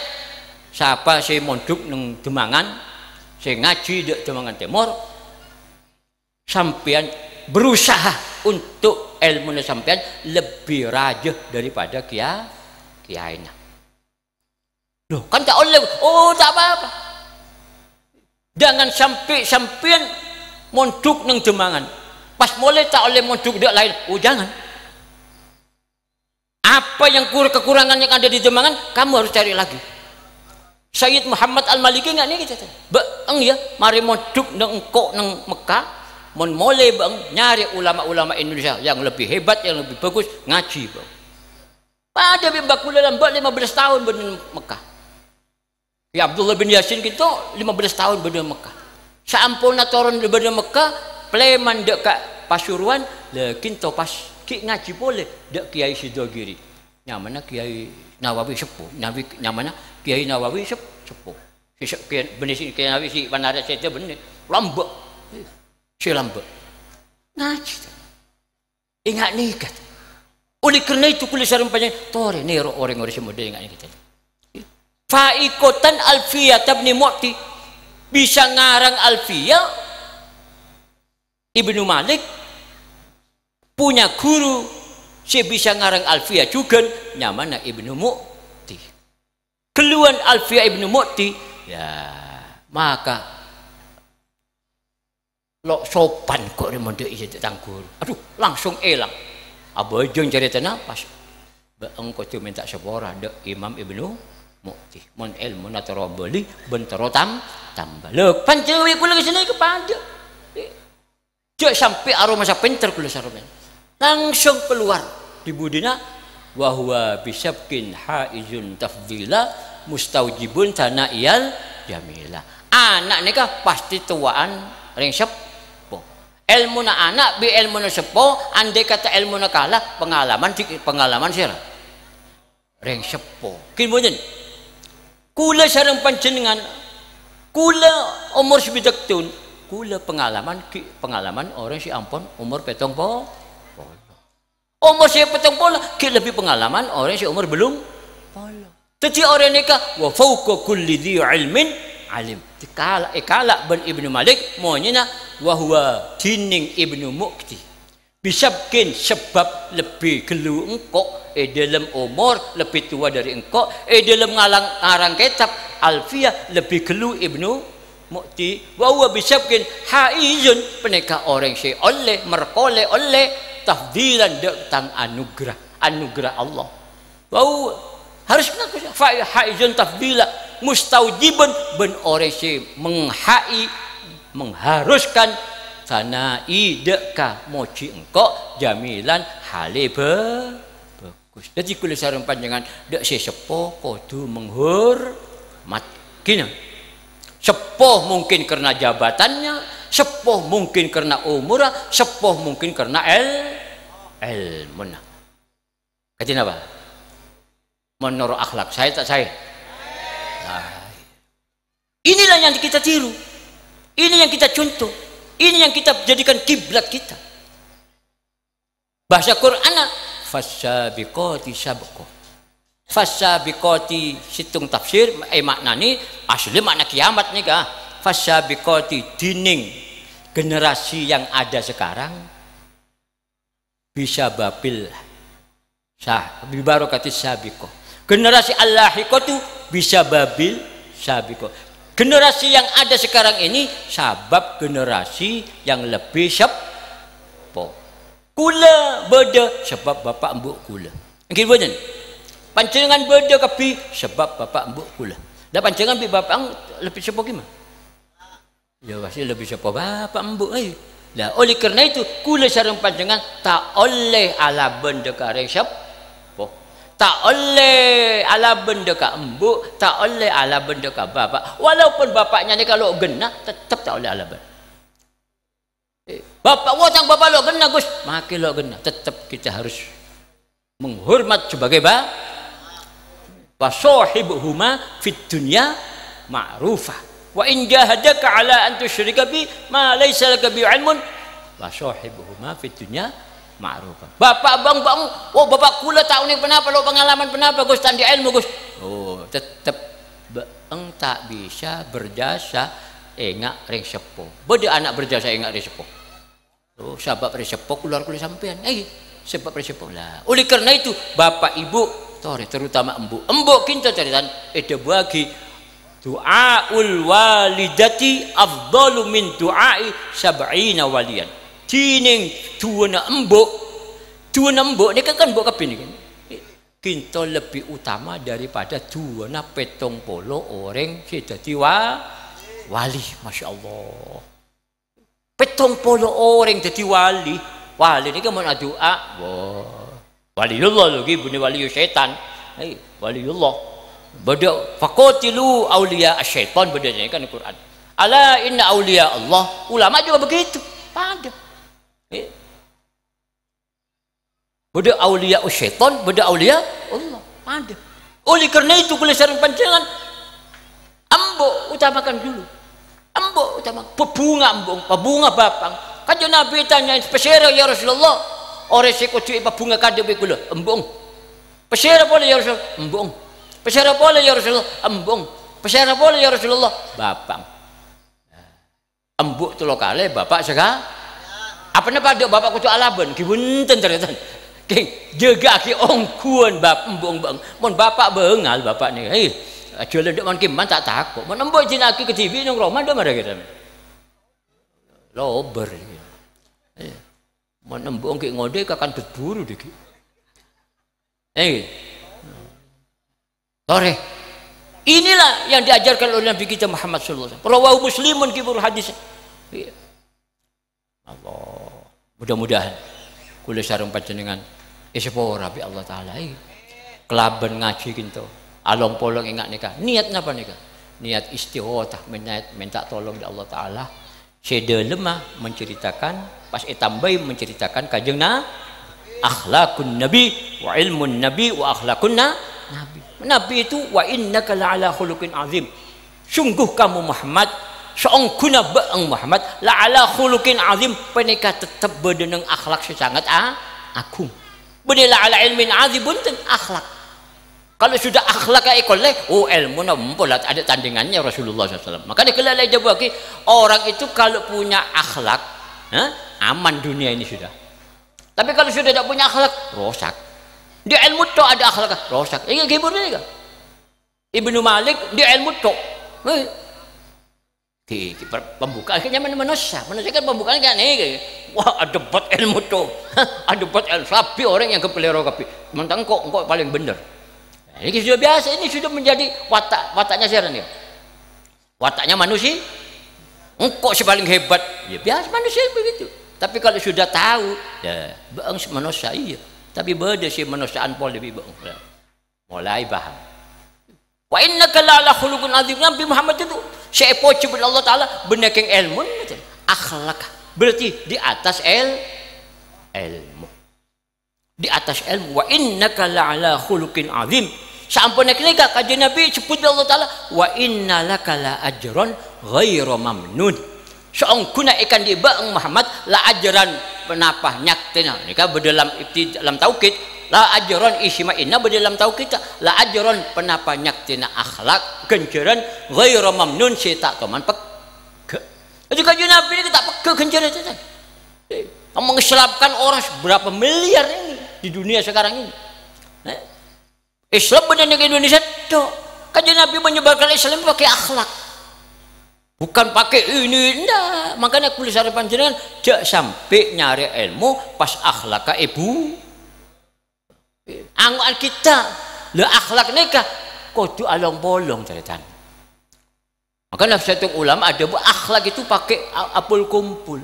siapa saya mondok nang Demangan saya ngaji dak Demangan Timur sampean berusaha untuk ilmu sampean lebih rajah daripada kiainya. Loh, kan tak oleh. Oh, tak apa-apa. Jangan sampai sampean mondok nang Demangan. Pas mulai tak oleh mondok dak lain. Oh, jangan. Apa yang kekurangan yang ada di Demangan, kamu harus cari lagi. Sayyid Muhammad Al-Maliki enggak nih kita. Beeng ya, mari mondok nang engkok nang Mekah. Mon mulai bang nyari ulama-ulama Indonesia yang lebih hebat, yang lebih bagus ngaji bang. Pada bimbak kula lambat 15 tahun bener Mekah. Ya Abdullah bin Yasin kita 15 tahun bener Mekah. Sampurna turun bener Mekah, pleman dek kat Pasuruan, lekin to pas ki ngaji boleh dek Kiai Sidogiri. Yang mana Kiai Nawawi sepuh, yang mana Kiai Nawawi sepuh. Bener si Kiai Nawawi si Bandara Sete bener lambat. Lambat ngaji ingat nikah oleh kerana itu kulis sarumpanya tore ni orang-orang semua ingat nikah faikotan Alfiyah bin Mu'ti bisa ngarang Alfiyah Ibnu Malik punya guru si bisa ngarang Alfiyah juga nyamana Ibnu Mu'ti keluar Alfiyah Ibnu Mu'ti ya maka lo sopan kok dia mondok isi tanggur aduh langsung elang abajeng ceritanya pas engkau tu minta sepora dek Imam Ibnu Mu'ti mon ilmu nataro beli bentaro tambah lo pancewi kula kesini kepada cek sampai aroma sa pinter kula sarumen langsung keluar di budina wahwa bisabkin haizun tafdila mustaujibun tana'iyal jamila anak nikah pasti tuaan ring ilmu na anak bi ilmu na sepo andai kata ilmu na kalah pengalaman sira reng sepo kemudian kula sareng panjenengan kula umur sebidak tahun kula pengalaman orang si ampun umur petong po umur si petong po ki lebih pengalaman orang si umur belum polo jadi orang nikah wa fauqa kulli dhi ilmin alim ikala bin Ibnu Malik maunya wahwa dining Ibnu Mu'ti bisabkin sebab lebih gelu engkok dalam umur lebih tua dari engkok dalam ngarang kitab Alfiyah lebih gelu Ibnu Mu'ti wahwa bisabkin haizun peneka orang si oleh merkole oleh tafdilan tentang anugerah Allah wahwa harus ngaku haizun tafdila mustaujibun ben orang si mengharuskan sanai deka moci engkau jamilan bagus jadi kula sareng panjangan dek si sepuh kudu menghormat gini sepuh mungkin karena jabatannya sepuh mungkin karena umurnya sepuh mungkin karena ilmunya kata apa menurut akhlak saya tak saya inilah yang kita tiru, ini yang kita contoh, ini yang kita jadikan kiblat kita. Bahasa Quran fasabiqati sabqa Fasabiqati situng tafsir maknani asli makna kiamat nih kah. Fasabiqati dining generasi yang ada sekarang bisa babil bibarokati sabiqo. Generasi allahiqatu bisa babil sabiqo. Generasi yang ada sekarang ini sabab generasi yang lebih sepo. Kula beda sebab bapak mbok kula. Nggih mboten? Panjenengan beda kapi sebab bapak mbok kula. Dah panjenengan bi bapak lebih sepo gimana? Ya pasti lebih sepo bapak mbok ai. Lah oleh kerana itu kula sareng panjenengan tak oleh ala benda kareng sepo. Tak oleh ala benda ka mbok, tak oleh ala benda ka bapak. Walaupun bapaknya ni kalau genah tetap tak oleh ala benda. Bapak watang bapak lo genah Gus, makin lo genah tetap kita harus menghormat sebagai bapak. Wasahibuhuma fid dunya ma'rufah wa in jahadaka ala an tusyrika bi ma laysa laka bi ilmun wasahibuhuma fid dunya ma'rufah. Bapak bang oh bapak kula tahu ni kenapa lo pengalaman kenapa Gus tandi ilmu Gus. Oh tetap beeng tak bisa berjasa engak ring sepo. Beda anak berjasa engak ring sepo. Oh sebab ring sepo keluar kulit sampean. Sebab ring sepo lah. Oleh kerana itu bapak ibu terutama embuk kita caritan ada bagi doaul walidati afdalu min doai sab'ina walian. Tining tuana embuk ni kan embuk kapin kan. Kita lebih utama daripada tuana petong polo orang sedati wali, masya Allah. Petong polo orang jadi wali ni kan mau doa. Wah. Waliullah lagi bukan wali syaitan. Waliullah. Beda faqatilu auliya asyaitan bedanya kan Al-Qur'an. Ala inna auliya Allah. Ulama juga begitu. Pada. Beda auliya syaitan, beda auliya Allah. Pada. Oleh kerana itu kula sareng panjenengan ambok utamakan dulu. Ambok utama pebunga ambok, pebunga bapang. Kanjeng Nabi tanya spesial ya Rasulullah. Orang sekutu iba bunga kade bekula embung. Pesera boleh ya Rasulullah embung. Pesera boleh ya Rasulullah embung. Pesera boleh ya Rasulullah bapang. Embuk tu lokale bapak sega. Apa nak pada bapak kutu alaban ki bunten ternyata. King jaga ki ongkuan bap embung bang. Mon bapak bengal bapak ni. Jual dek man kiman tak takut. Mon embuk jinaki ke TV nang Roma dah marah kita. Lober. Menembung ke ngode akan berburu dek. Tore. Inilah yang diajarkan oleh Nabi kita Muhammad sallallahu alaihi wasallam. Rawahu Muslimun kibur hadis. Allah. Mudah-mudahan kula sareng panjenengan sepora bi Allah taala kelaban ngaji kinto. Along polong ingat nikah. Niat napa nikah? Niat istighatsah minta tolong dari Allah taala. Seda lemah menceritakan pas etambai menceritakan kajeng akhlakun nabi wa ilmun nabi wa akhlakun nabi itu wa innaka la'ala khuluqin azim. Sungguh kamu Muhammad seongkuna ba'ang Muhammad la'ala khuluqin azim penika tetap berdeneng akhlak sesangat agung. Benda la'ala ilmin azim bunten akhlak. Kalau sudah akhlak ikoleh, ilmu nampolat ada tandingannya Rasulullah SAW. Makanya kelala jawab orang itu kalau punya akhlak, aman dunia ini sudah. Tapi kalau sudah tidak punya akhlak, rosak. Di ilmu itu ada akhlak, rosak. Ini gimana ni kan? Ibnu Malik di ilmu itu, pembuka akhirnya manusia kan pembukaan kan ni. Wah ada buat ilmu itu, ada buat ilmu. Sapi orang yang kepelihara kapi, mentang kok paling benar. Ini sudah biasa, ini sudah menjadi wataknya siapa nih? Wataknya manusia. Engkau paling hebat, ya biasa manusia begitu. Tapi kalau sudah tahu, ya beang manusia iya. Tapi beda sih manusiaan pol lebih beang. Mulai paham. Wa innaka la'ala khuluqin azim. Nabi Muhammad itu sepo cipta Allah Taala benaking ilmu, akhlak. Berarti di atas ilmu. Di atas ilmu. Wa innaka la'ala khuluqin azim. Sampun nikah kajian Nabi sebut Allah Taala wa inna laka la ajran ghairu mamnun. Seongkuna ikan di bang Muhammad la ajran penapah nyaktina. Nika berdalam dalam tauhid la ajron isma inna dalam tahu kita la ajron penapa nyaktina akhlak genceran ghairu mamnun tak toman pek. Jadi kajian Nabi ini kita pek genceran itu. Mengislamkan orang berapa miliar ini di dunia sekarang ini. Islam benar di Indonesia tuh. Kajian Nabi menyebarkan Islam pakai akhlak. Bukan pakai ini, enggak. Makanya kulis hari panjenengan jak sampai nyari ilmu pas akhlak ibu. Angan kita le akhlak nikah kudu along bolong ceritanya. Makanya satu ulama ada akhlak itu pakai apel kumpul.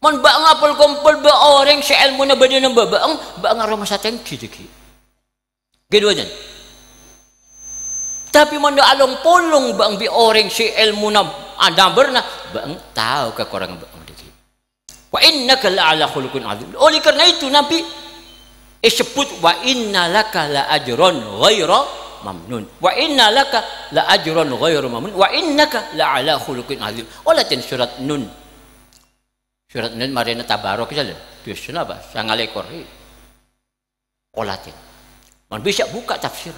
Mon bang apel kumpul be orang si ilmu na badana bang aroma sateng gitu. Gitu aja. Tapi mon along polong bang bi orang si ilmu na ada berna bang tahu kekurangan bang dikit. Wa innaka la'ala khuluqin azim. Oleh karena itu Nabi disebut wa innalaka la ajron ghairu mamnun. Wa innalaka la ajron ghairu mamnun. Wa innaka la'ala khuluqin azim. Olatin surat Nun. Surat Nun marina tabarok saja. Biasanya apa? Sangat ekor. Olatin. Man bisa buka tafsir.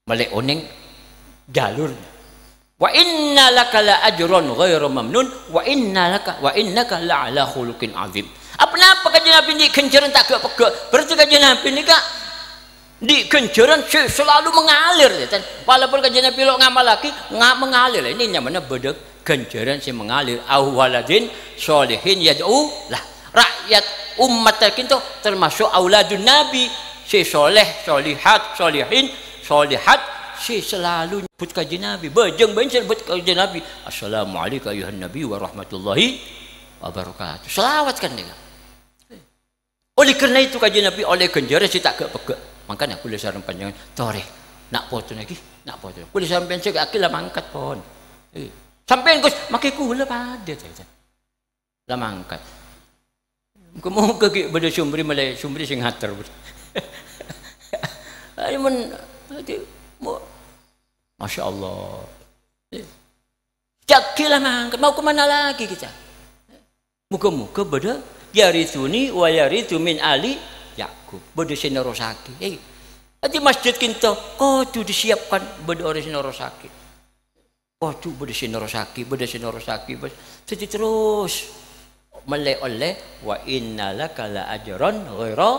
Malek oning jalurnya. Wa inna laka la ajron ghairu mamnun wa innaka la ala khuluqin azim. Apa kajian Nabi di kencaran tak pegak. Berarti kajian Nabi ini kak di kencaran selalu mengalir kan. Walaupun kajian Nabi lo ngamal lagi mengalir. Ini namanya bedek kencaran si mengalir. Awaladin solihin yad'u lah. Rakyat umat kita termasuk auladun Nabi si soleh, solihat, solihin, solihat si selalu nyebut kajian Nabi bejeng bencel nyebut kajian Nabi assalamualaikum ayuhan nabi wa rahmatullahi wa barakatuh selawatkan dia. Oleh karena itu kajian Nabi oleh kenjara si tak pegak makanya aku sareng panjangan tore nak foto lagi nak foto kulit sampean saya akil lah mangkat pohon sampean Gus makai kula pada lah mangkat kemuka ke beda sumbri malay sumbri sing hater ayo men Masya Allah. Jakilah mangkat. Mau kemana lagi kita? Muka-muka beda. Yarithuni wa yarithu min ali Yakub. Beda sinerosaki. Di masjid kita. Kodu disiapkan beda orang sinerosaki. Kodu beda sinerosaki. Beda sinerosaki. Jadi terus. Oleh wa inna laka la ajran ghairu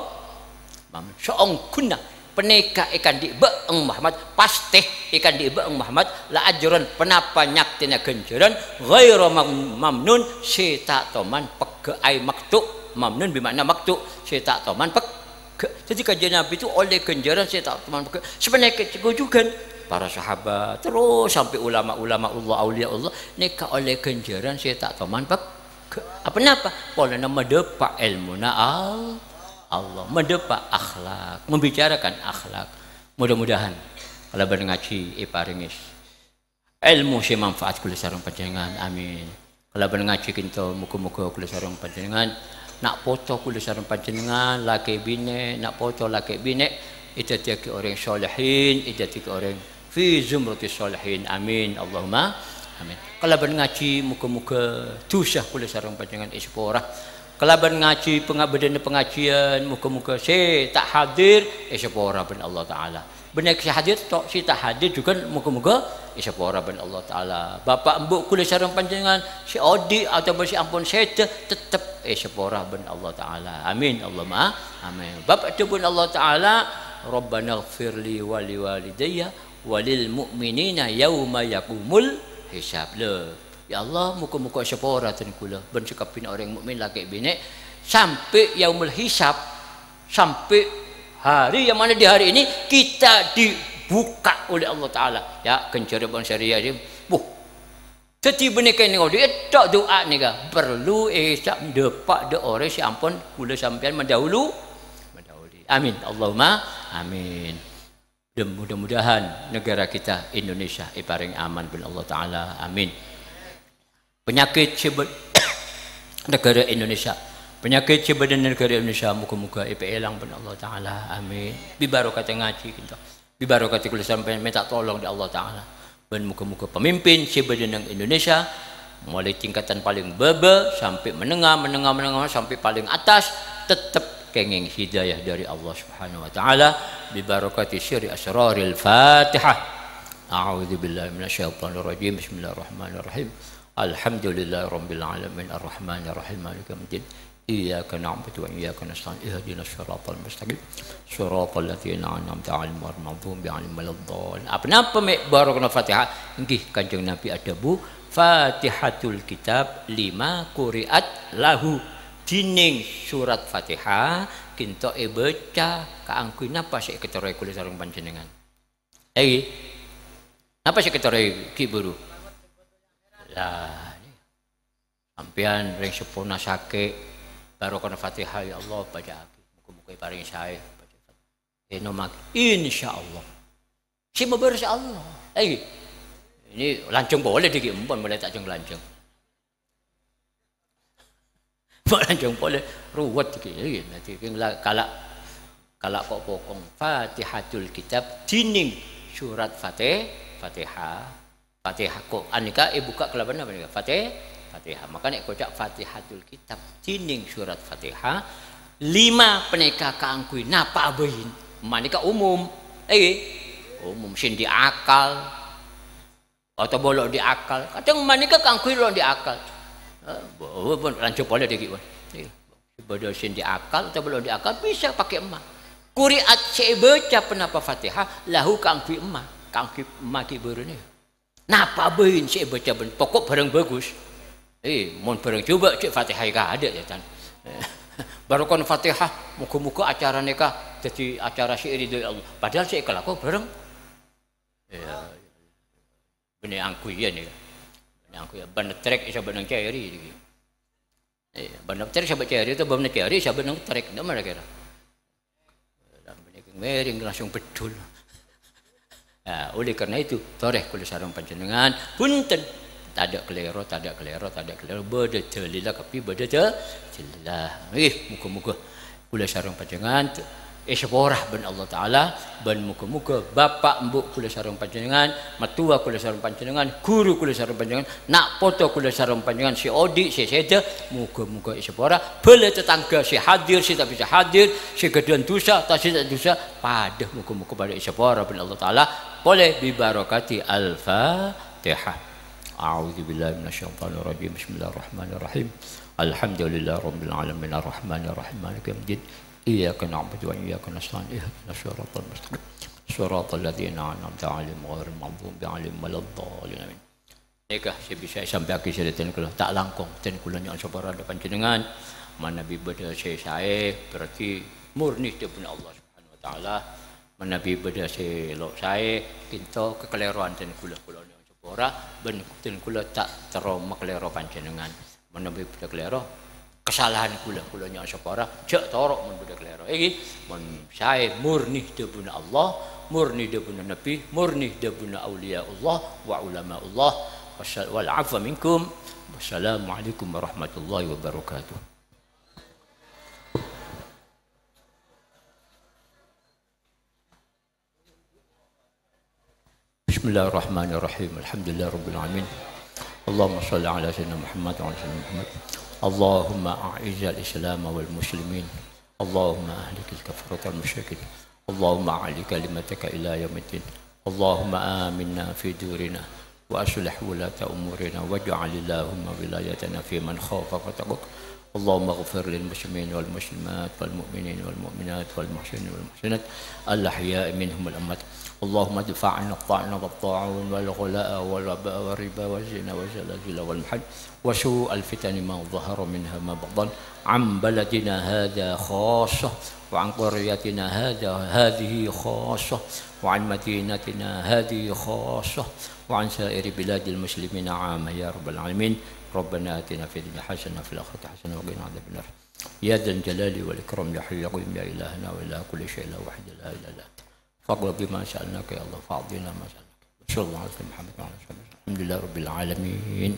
mamnun. Seong kunna. Peneka ikan di beeng Muhammad pasti ikan di beeng Muhammad la ajron penapa nyaktina genjeran ghairu mamnun si tak toman pege ai maktub mamnun bermakna maktub si tak toman pege. Jadi kajian Nabi itu oleh genjeran si tak toman pege sebenarnya juga para sahabat terus sampai ulama-ulama Allah aulia Allah nikah oleh genjeran si tak toman pege. Apa napa? Pola nama depa ilmu na Allah mendepak akhlak, membicarakan akhlak. Mudah-mudahan kalau ngaji paringis ilmu si manfaat kula sareng panjenengan. Amin. Kalau ngaji kita muga-muga kula sareng panjenengan nak foto kula sareng panjenengan laki bine, nak foto laki bine itu tiap orang solehin, itu tiap orang fi zumratis solehin. Amin. Allahumma amin. Kalau ngaji muga-muga dosa kula sareng panjenengan isepora. Kelaban ngaji pengajian muka-muka si tak hadir sepora ben Allah Ta'ala benar si hadir tok si tak hadir juga muka-muka sepora ben Allah Ta'ala bapak embuk kula sareng panjenengan si odi atau si ampun saya tetap sepora ben Allah Ta'ala. Amin. Allahumma amin. Bapak tu ben Allah Ta'ala Rabbana ighfirli wa liwalidayya walil mu'minina yauma yaqumul hisab. Ya Allah muka-muka sepora tan kula ben sekapin orang mukmin laki bini sampai yaumul hisab sampai hari yang mana di hari ini kita dibuka oleh Allah Taala ya kencari bang syariah dia jadi benika ni dia tak doa ni ga perlu sak depak de orang si ampun kula sampean mendahului. Amin. Allahumma amin. Dan mudah-mudahan negara kita Indonesia paling aman bin Allah Taala. Amin. Penyakit negara Indonesia penyakit badan negara Indonesia muka-muka hilang ben Allah Ta'ala. Amin. Bibarokat ngaji kita bibarokat kula sampai minta tolong di Allah Ta'ala ben muka-muka pemimpin badan Indonesia mulai tingkatan paling bebe sampai menengah sampai paling atas tetap kenging hidayah dari Allah Subhanahu wa taala bi barakati syirri asraril Fatihah. A'udzu billahi minasyaitonir rajim. Bismillahirrahmanirrahim. Alhamdulillahirabbil alamin arrahmanir rahim maliki yaumiddin. Iyyaka na'budu wa iyyaka nasta'in ihdinas siratal mustaqim siratal ladzina an'amta 'alaihim ghairil maghdubi 'alaihim waladdallin. Apa mek barakna Fatihah? Nggih Kanjeng Nabi ada Bu, Fatihatul Kitab lima quri'at lahu. Dining surat Fatihah kinto baca kaangkuin napa sik ketara kula sareng panjenengan. Napa sik ketara Ki Buru? Lah sampean ring sepuna sake barokah Fatihah ya Allah baca aki. Muga-muga paring sae baca Fatihah. Nomak insyaallah. Si beber insyaallah. Ini lancung boleh dikit empon boleh tak jeng lancung. Lancung boleh ruwet dikit nanti kalak kok pokong Fatihatul Kitab dining surat Fatihah kok anika buka kelaban apa nika Fatihah maka nek kocak Fatihatul Kitab dining surat Fatihah lima peneka kaangkui napa abehin manika umum umum sin di akal atau bolok di akal kadang manika kaangkui lo di akal pun lanjut boleh dikit pun bodoh sin di akal atau bolok di akal bisa pakai emak kuriat saya baca penapa Fatihah lahu kaangkui emak ki baru ni napa behin saya baca ben pokok barang bagus mon barang coba cek Fatihah ka ada ya tan baru kon Fatihah muka-muka acara nikah jadi acara syair dari Allah padahal saya kelaku bareng benih angkui ya nih benih angkui bener trek isa benang cairi bener trek sahabat cairi itu bener cairi isa benang trek ndak mana kira benih mering langsung betul. Nah, oleh karena itu toreh kula sareng panjenengan punten tak ada kelero beda jelilah tapi beda jelilah muga-muga kula sareng panjenengan isyarah ben Allah taala ben muga-muga bapak mbok kula sareng panjenengan matua kula sareng panjenengan guru kula sareng panjenengan nak foto kula sareng panjenengan si odi si seda muga-muga isyarah bele tetangga si hadir si tak bisa hadir si gedean dosa tak si dosa pada muga-muga pada isyarah ben Allah taala boleh bi barakati al-Fatihah. A'udzu billahi minasyaitonir rajim. Bismillahirrahmanirrahim. Alhamdulillahirabbil alamin arrahmanir rahim maliki yaumiddin. Iyyaka na'budu wa iyyaka nasta'in ihdinas siratal mustaqim siratal ladzina an'amta 'alaihim ghairil maghdubi 'alaihim waladdallin. Nikah saya bisa sampai akhir cerita kula tak langkung ten kula nyon sabara depan jenengan mana bi beda saya berarti murni daripada Allah Subhanahu wa taala mana bi beda saya lok saya kinto kekeliruan ten kula nyon sabara ben ten kula tak teroma kelero panjenengan mana bi beda kelero kesalahan kula nyon sabara jak torok mun beda kelero mun saya murni daripada Allah murni daripada nabi murni daripada aulia Allah wa ulama Allah wal afwa minkum wassalamualaikum warahmatullahi wabarakatuh. Bismillahirrahmanirrahim. Alhamdulillahirabbil alamin. Allahumma shalli ala sayyidina Muhammad wa ala sayyidina Muhammad. Allahumma a'izal islam wal muslimin. Allahumma ahlikil kafarata wal musyrikin. Allahumma a'li kalimataka ila yaumiddin. Allahumma aminna fi durina وأصلح ولاة أمورنا واجعل اللهم ولايتنا في من خافك واتقاك اللهم اغفر للمسلمين والمسلمات والمؤمنين والمؤمنات والمحسنين والمحسنات الأحياء منهم والأموات اللهم ادفع عنا الطعن والطاعون والغلاء والوباء والربا والزنا والزلازل والمحن وسوء الفتن ما ظهر منها ما بطن عن بلدنا هذا خاصة وعن قريتنا هذه خاصة وعن مدينتنا هذه خاصة وعن سائر بلاد المسلمين عامة يا رب العالمين ربنا آتنا في الدنيا حسنة وفي الآخرة حسنة وقنا عذاب النار يا ذا الجلال والإكرام يا حي يا قيوم يا إلهنا وإله كل شيء لا واحد لا إله إلا أنت فاقبل بما سألناك يا الله فأعطينا ما سألناك صلى الله عليه وسلم محمد وعلى آله وصحبه الحمد لله رب العالمين.